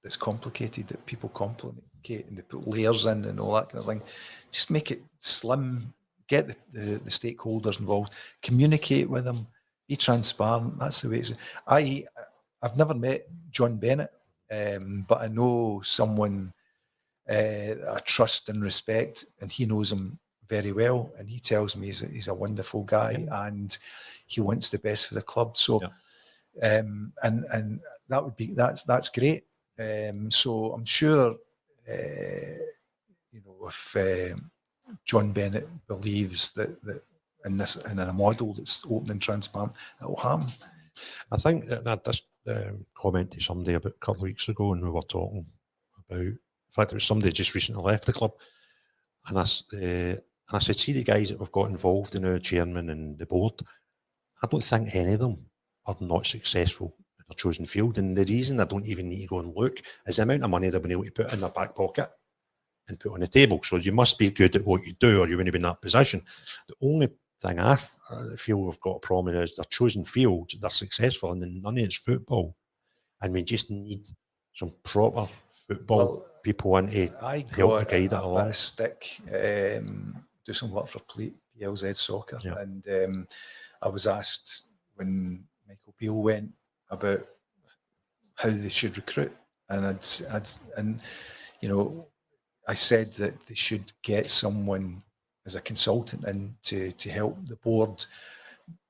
that's complicated, that people complicate and they put layers in and all that kind of thing. Just make it slim, get the stakeholders involved, communicate with them, be transparent. That's the way it's... I've never met John Bennett, but I know someone I trust and respect, and he knows him very well, and he tells me he's a wonderful guy and he wants the best for the club. So, and that would be that's great. So I'm sure, if John Bennett believes that in a model that's open and transparent, it will happen. I think that this comment to somebody about a couple of weeks ago, when we were talking about, in fact, it was somebody just recently left the club, and I said, see the guys that we've got involved in our chairman and the board, I don't think any of them are not successful in their chosen field. And the reason I don't even need to go and look is the amount of money they've been able to put in their back pocket and put on the table. So you must be good at what you do or you wouldn't be in that position. The only thing I feel we've got a problem is their chosen field, they're successful, and then none of it's football. And we just need some proper football people in to help the guide it along. I got a stick, do some work for PLZ Soccer, and I was asked when Michael Beale went about how they should recruit, and I said that they should get someone as a consultant in to help the board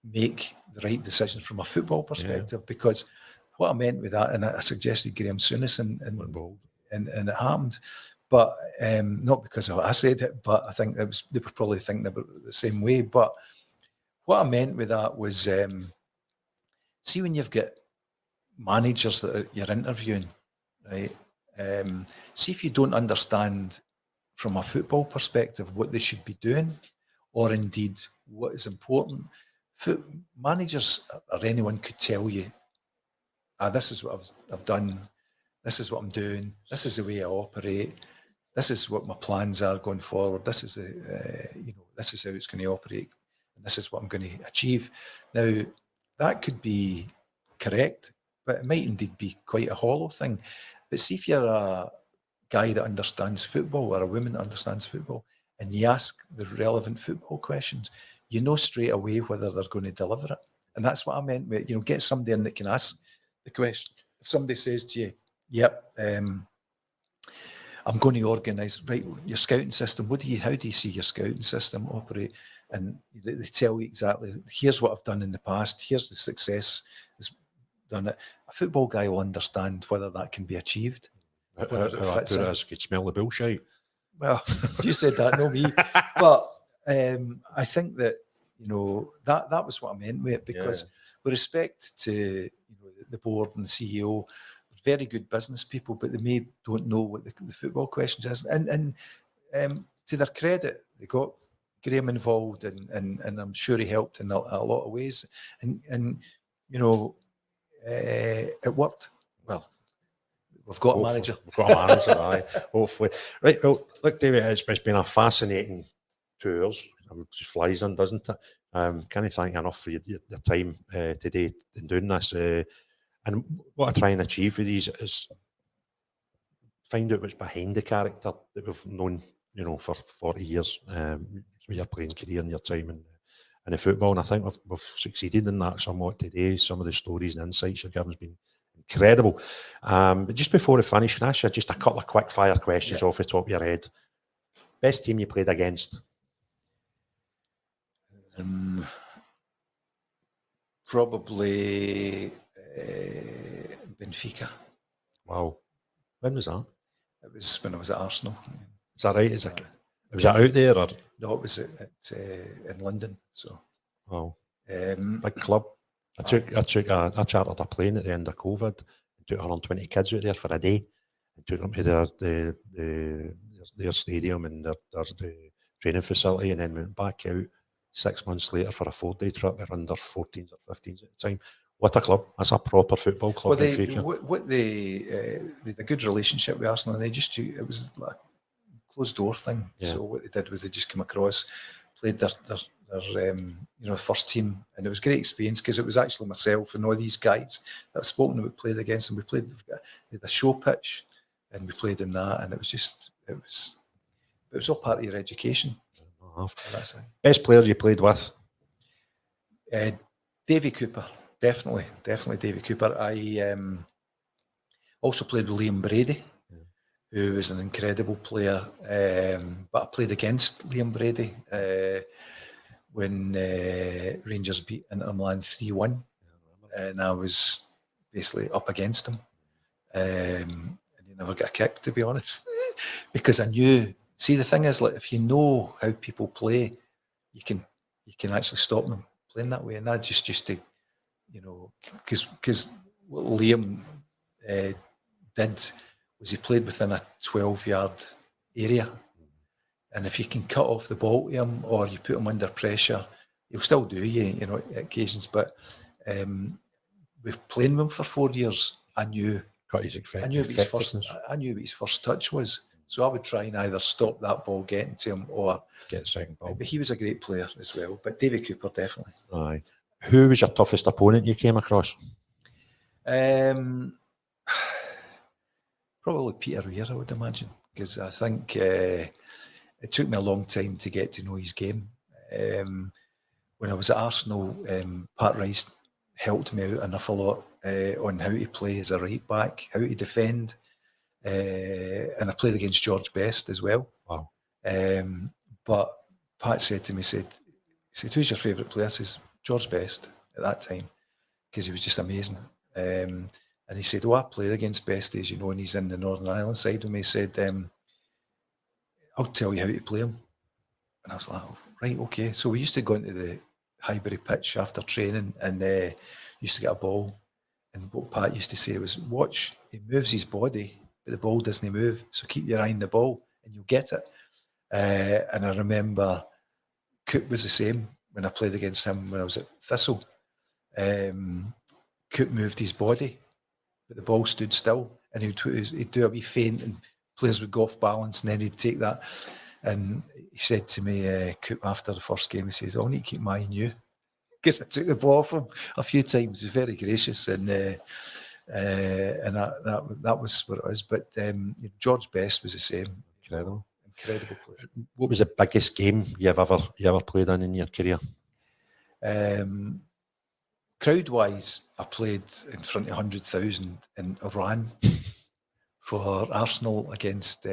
make the right decisions from a football perspective, because what I meant with that, and I suggested Graham Souness and it happened. But not because I said it, but I think they were probably thinking about it the same way. But what I meant with that was, see when you've got managers that you're interviewing, right? See if you don't understand from a football perspective what they should be doing, or indeed what is important. Managers or anyone could tell you, this is what I've done, this is what I'm doing, this is the way I operate, this is what my plans are going forward, this is this is how it's going to operate, and this is what I'm going to achieve. Now, that could be correct, but it might indeed be quite a hollow thing. But see if you're a guy that understands football or a woman that understands football, and you ask the relevant football questions, you know straight away whether they're going to deliver it. And that's what I meant with, get somebody in that can ask the question. If somebody says to you, yep, I'm going to organise, right, your scouting system, how do you see your scouting system operate? And they tell you exactly, here's what I've done in the past, here's the success that's done it. A football guy will understand whether that can be achieved. How I put it is, could smell the bullshit. Well, you said that, not me. But I think that, that was what I meant with it, because with respect to the board and the CEO, very good business people, but they don't know what the football questions is. And to their credit, they got Graham involved, and I'm sure he helped in a lot of ways. And it worked. Well, we've got a manager. We've got a manager, aye. Hopefully. Right, well, look, David, it's been a fascinating 2 hours. It just flies in, doesn't it? Can't thank you enough for your time today in doing this. And what I try and achieve with these is find out what's behind the character that we've known, for 40 years, with your playing career and your time in the football. And I think we've succeeded in that somewhat today. Some of the stories and insights you're giving has been incredible. But just before we finish, can I ask you just a couple of quick fire questions off the top of your head? Best team you played against? Probably Benfica. Wow. When was that? It was when I was at Arsenal. Is that right? Was that out there? Or? No, it was in London. So, wow. Big club. I chartered a plane at the end of COVID and took 120 kids out there for a day and took them to their stadium and their training facility, and then went back out 6 months later for a 4-day trip. We were under 14s or 15s at the time. What a club. That's a proper football club. Well, they had a good relationship with Arsenal, and it was like a closed door thing. Yeah. So what they did was they just came across, played their first team, and it was a great experience because it was actually myself and all these guys that I've spoken about played against them. We had a show pitch, and we played in that, and it was all part of your education. Best player you played with? Davie Cooper, definitely Davie Cooper. I also played with Liam Brady, who was an incredible player, but I played against Liam Brady when Rangers beat Inter Milan 3-1, and I was basically up against him, and he never got a kick, to be honest, because I knew. See, the thing is, like, if you know how people play, you can actually stop them playing that way, and that just to, because what Liam did was he played within a 12-yard area, and if you can cut off the ball to him or you put him under pressure, he'll still do you, at occasions. But with playing with him for 4 years, I knew what his first touch was. So I would try and either stop that ball getting to him or get the second ball. But he was a great player as well. But Davie Cooper, definitely. Aye. Who was your toughest opponent you came across? Probably Peter Weir, I would imagine, because I think it took me a long time to get to know his game. When I was at Arsenal, Pat Rice helped me out an awful lot on how to play as a right back, how to defend. And I played against George Best as well. Wow. But Pat said to me, he said, who's your favourite player? I says, George Best at that time, because he was just amazing. And he said, I played against Best, as you know, and he's in the Northern Ireland side with me. He said, I'll tell you how to play him. And I was like, right, okay. So we used to go into the Highbury pitch after training and used to get a ball. And what Pat used to say was, watch, he moves his body, but the ball doesn't move. So keep your eye on the ball and you'll get it. And I remember Cook was the same when I played against him when I was at Thistle. Cook moved his body, but the ball stood still. And he'd do a wee feint and players would go off balance and then he'd take that. And he said to me, Cook, after the first game, he says, I need to keep my eye on you. Because I took the ball off him a few times. He was very gracious and that was what it was. But George Best was the same. Incredible player. What was the biggest game you ever played in your career? Crowd-wise, I played in front of 100,000 in Iran for Arsenal against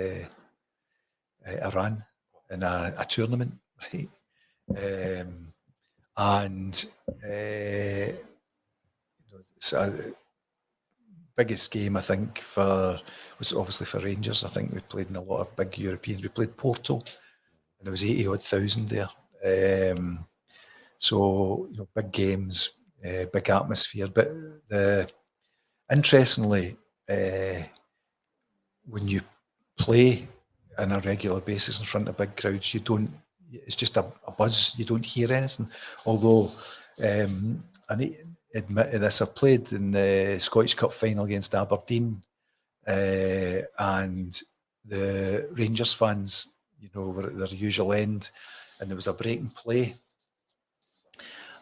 Iran in a tournament, right? biggest game, I think, was obviously for Rangers. I think we played in a lot of big Europeans. We played Porto, and there was 80,000 there. So, big games, big atmosphere. But interestingly, when you play on a regular basis in front of big crowds, it's just a buzz. You don't hear anything. Although, I need to admit this, I played in the Scottish Cup final against Aberdeen, and the Rangers fans, were at their usual end, and there was a break in play.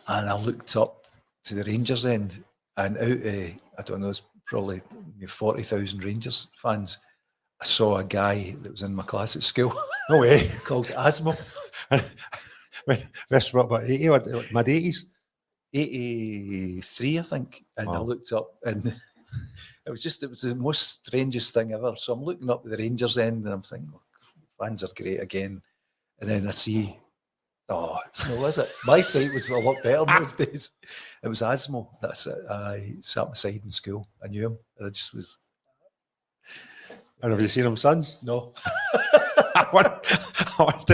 And I looked up to the Rangers end, and out of, I don't know, it's probably 40,000 Rangers fans, I saw a guy that was in my class at school. No way. Called Asmo. This what, about 80 or mid-80s? 83, I think. And I Wow. looked up, and it was the most strangest thing ever. So I'm looking up at the Rangers end, and I'm thinking, look, fans are great again. And then I see, it's no, is it? My sight was a lot better in those days. It was Asmo. That's it. I sat beside in school. I knew him. And I just was. And have you seen him since? No. I wonder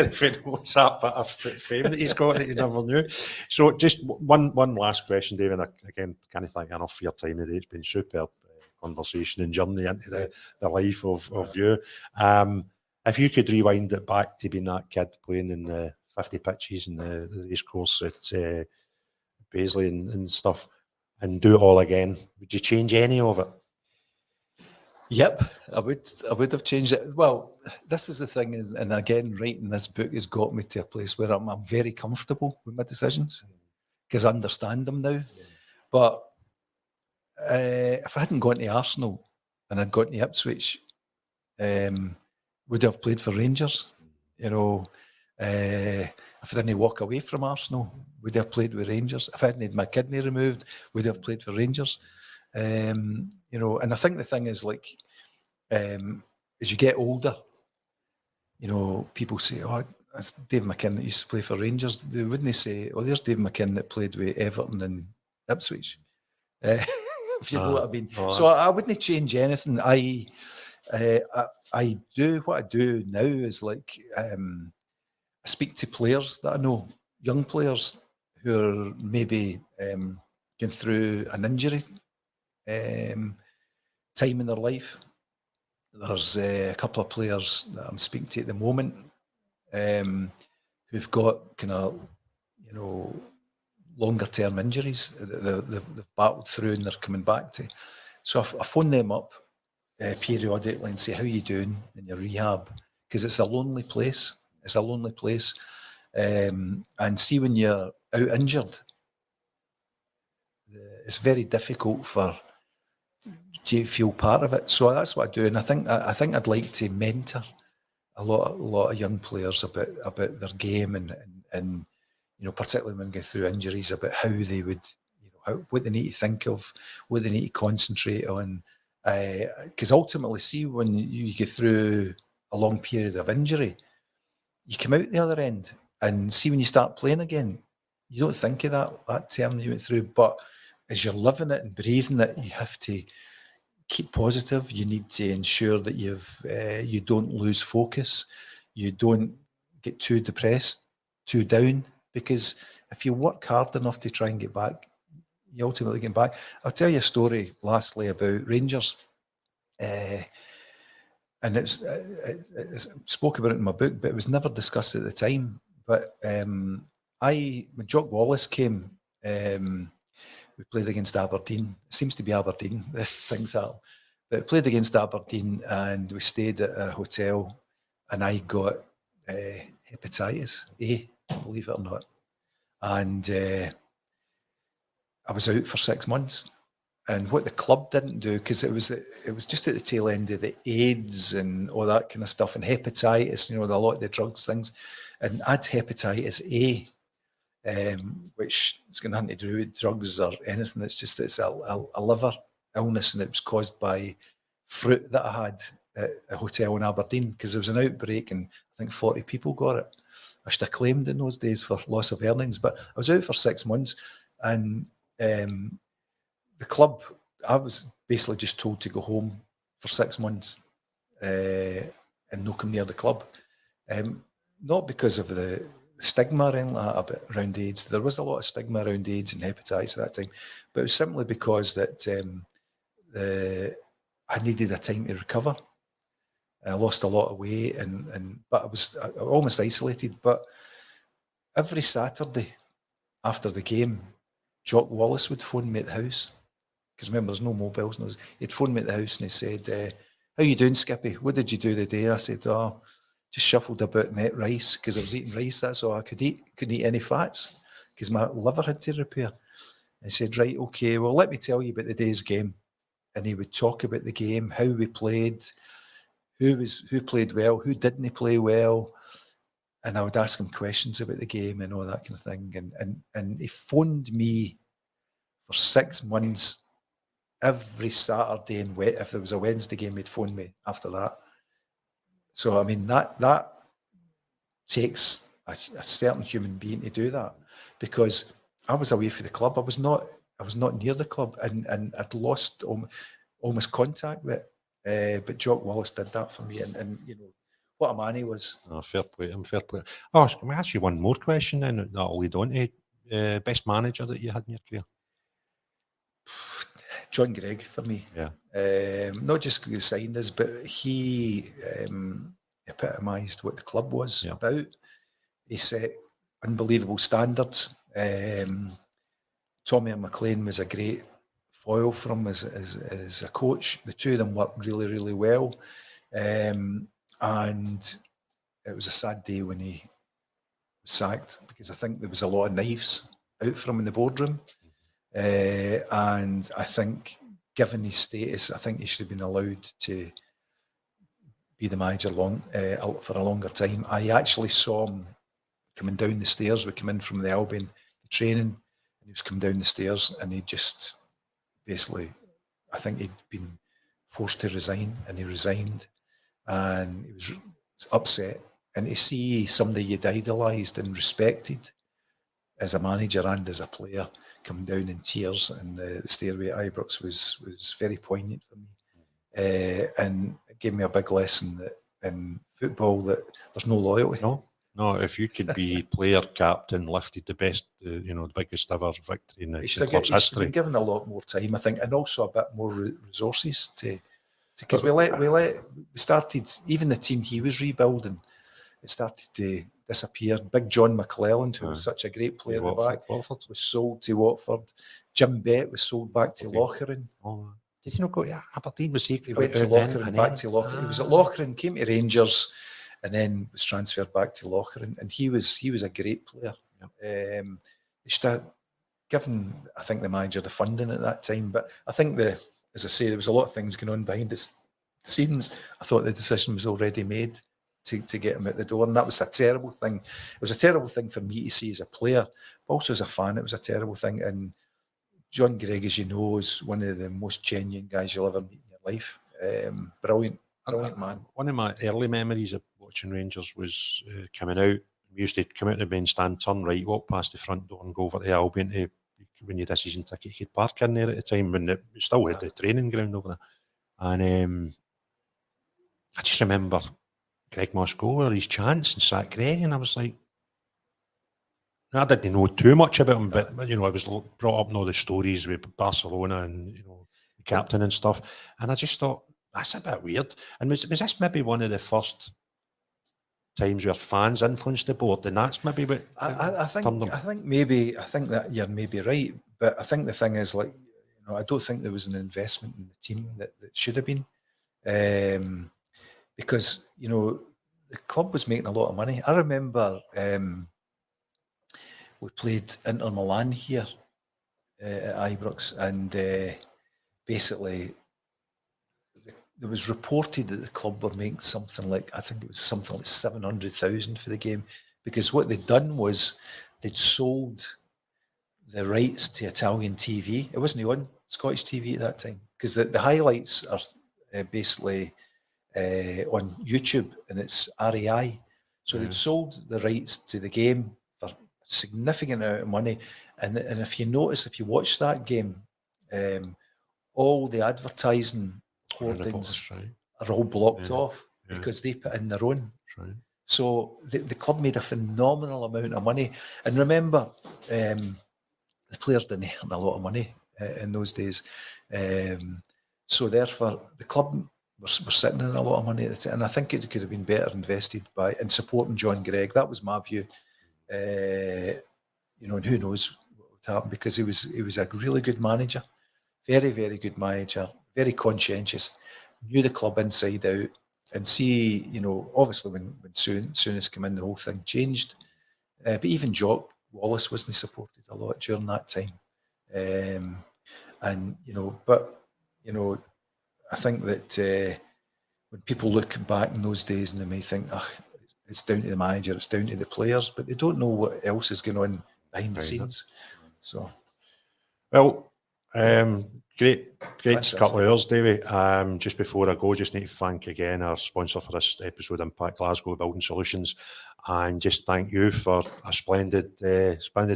if it knows that bit of fame that he's got that he never knew. So just one last question, David. Again, can't thank you enough for your time today. It's been superb conversation and journey into the life of you. If you could rewind it back to being that kid playing in the 50 pitches and the race course at Paisley and stuff, and do it all again, would you change any of it? Yep, I would have changed it. Well, this is the thing, and again, writing this book has got me to a place where I'm very comfortable with my decisions because I understand them now. But if I hadn't gone to Arsenal and I'd gone to Ipswich, would I have played for Rangers? If I didn't walk away from Arsenal, would I have played with Rangers? If I hadn't had my kidney removed, would I have played for Rangers? And I think the thing is, like, as you get older, people say, that's Davie McKinnon that used to play for Rangers. They wouldn't say, there's Davie McKinnon that played with Everton and Ipswich. If you know what I mean. So I wouldn't change anything. I do what I do now is like I speak to players that I know, young players who are maybe going through an injury time in their life. There's a couple of players that I'm speaking to at the moment who've got kind of, longer term injuries that they've battled through and they're coming back to. So I phone them up periodically and say, how are you doing in your rehab? Because it's a lonely place. It's a lonely place. And see, when you're out injured, it's very difficult to feel part of it. So that's what I do, and I think I'd like to mentor a lot of young players about their game and particularly when they go through injuries, about how they would, what they need to think of, what they need to concentrate on, because ultimately, see, when you get through a long period of injury, you come out the other end, and see, when you start playing again, you don't think of that term you went through, but as you're living it and breathing it, you have to keep positive. You need to ensure that you don't lose focus, you don't get too depressed, too down, because if you work hard enough to try and get back, you ultimately get back. I'll tell you a story lastly about Rangers, and it's spoke about it in my book, but it was never discussed at the time. But when Jock Wallace came, we played against Aberdeen. It seems to be Aberdeen, these things happen. But we played against Aberdeen and we stayed at a hotel, and I got hepatitis A, believe it or not. And I was out for 6 months. And what the club didn't do, because it was just at the tail end of the AIDS and all that kind of stuff, and hepatitis, a lot of the drugs things. And I had hepatitis A, which it's got nothing to do with drugs or anything. It's a liver illness, and it was caused by fruit that I had at a hotel in Aberdeen, because there was an outbreak and I think 40 people got it. I should have claimed in those days for loss of earnings, but I was out for 6 months, and the club I was basically just told to go home for 6 months and not come near the club. Not because of the stigma or anything like that around AIDS. There was a lot of stigma around AIDS and hepatitis at that time, but it was simply because that I needed a time to recover. I lost a lot of weight, but I was almost isolated. But every Saturday after the game, Jock Wallace would phone me at the house, because remember, there's no mobiles. He'd phone me at the house and he said, "How you doing, Skippy? What did you do today?" I said, "Oh, just shuffled about and ate rice, because I was eating rice. That's all I could eat. Couldn't eat any fats because my liver had to repair." And he said, "Right, okay, well, let me tell you about the day's game." And he would talk about the game, how we played, who played well, who didn't play well. And I would ask him questions about the game and all that kind of thing. And he phoned me for 6 months every Saturday, and if there was a Wednesday game, he'd phone me after that. So, I mean, that takes a certain human being to do that, because I was away from the club. I was not near the club, and I'd lost almost contact with it. But Jock Wallace did that for me, and you know what a man he was. Oh, fair play. Fair play. Oh, can I ask you one more question then? That'll lead on to best manager that you had in your career? John Greig for me. Yeah. Not just because he signed us, but he epitomised what the club was about. He set unbelievable standards. Tommy McLean was a great foil for him as a coach. The two of them worked really, really well. And it was a sad day when he was sacked, because I think there was a lot of knives out for him in the boardroom. And I think, given his status, I think he should have been allowed to be the manager for a longer time. I actually saw him coming down the stairs. We came in from the Albion training, and he was coming down the stairs, and he just basically, I think he'd been forced to resign, and he resigned, and he was upset. And to see somebody you'd idolised and respected as a manager and as a player coming down in tears in the stairway at Ibrox was very poignant for me, and it gave me a big lesson that in football that there's no loyalty. No. If you could be player, captain, lifted the best, the biggest ever victory in the club's history, been given a lot more time, I think, and also a bit more resources because we started, even the team he was rebuilding, it started to disappear. Big John McClelland, who was such a great player at the back, was sold to Watford. Jim Bett was sold back to Locheren. Did he not go to Aberdeen? He went to Locheren, back to Locheren. He was at Locheren, came to Rangers, and then was transferred back to Locheren. And he was a great player. They should have given, I think, the manager the funding at that time. But I think as I say, there was a lot of things going on behind the scenes. I thought the decision was already made to get him out the door, and that was a terrible thing. It was a terrible thing for me to see as a player, but also as a fan, it was a terrible thing. And John Greig, as you know, is one of the most genuine guys you'll ever meet in your life. Brilliant man. One of my early memories of watching Rangers was coming out. We used to come out of the main stand, turn right, walk past the front door, and go over to Albion to, when you had a season ticket, you could park in there at the time when we still had the training ground over there. And I just remember Greg Moscow or his chance and Zach Gray, and I was like, I didn't know too much about him, but I was brought up in all the stories with Barcelona and the captain and stuff, and I just thought that's a bit weird. And was this maybe one of the first times where fans influenced the board, and that's maybe what I think that you're maybe right, but I think the thing is, like, I don't think there was an investment in the team that should have been. Because, the club was making a lot of money. I remember we played Inter Milan here at Ibrox, and basically there was reported that the club were making something like 700,000 for the game, because what they'd done was they'd sold the rights to Italian TV. It wasn't on Scottish TV at that time, because the highlights are basically on YouTube, and it's RAI. So they'd sold the rights to the game for a significant amount of money. And if you notice, if you watch that game, all the advertising Around the hoardings box, right. are all blocked Yeah, off yeah. because they put in their own. That's right. So the club made a phenomenal amount of money. And remember, the players didn't earn a lot of money in those days. So therefore, the club were sitting in a lot of money. And I think it could have been better invested in supporting John Gregg. That was my view. And who knows what would happen, because he was a really good manager. Very, very good manager. Very conscientious. Knew the club inside out. And see, obviously when Souness came in, the whole thing changed. But even Jock Wallace wasn't supported a lot during that time. I think that when people look back in those days, and they may think, it's down to the manager, it's down to the players, but they don't know what else is going on behind the scenes. So, well, great Fantastic. couple of hours, Davie. Just before I go, just need to thank again our sponsor for this episode, Impact Glasgow Building Solutions, and just thank you for a splendid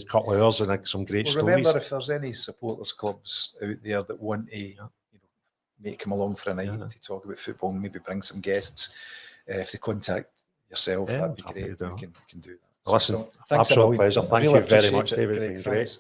couple of hours and some great stories. Remember, if there's any supporters clubs out there that want to make come along for a night to talk about football and maybe bring some guests, if they contact yourself, that'd be great. We can do that. Listen, thanks absolute a million. pleasure. Thank Really you very appreciate much, it. David. It's been great.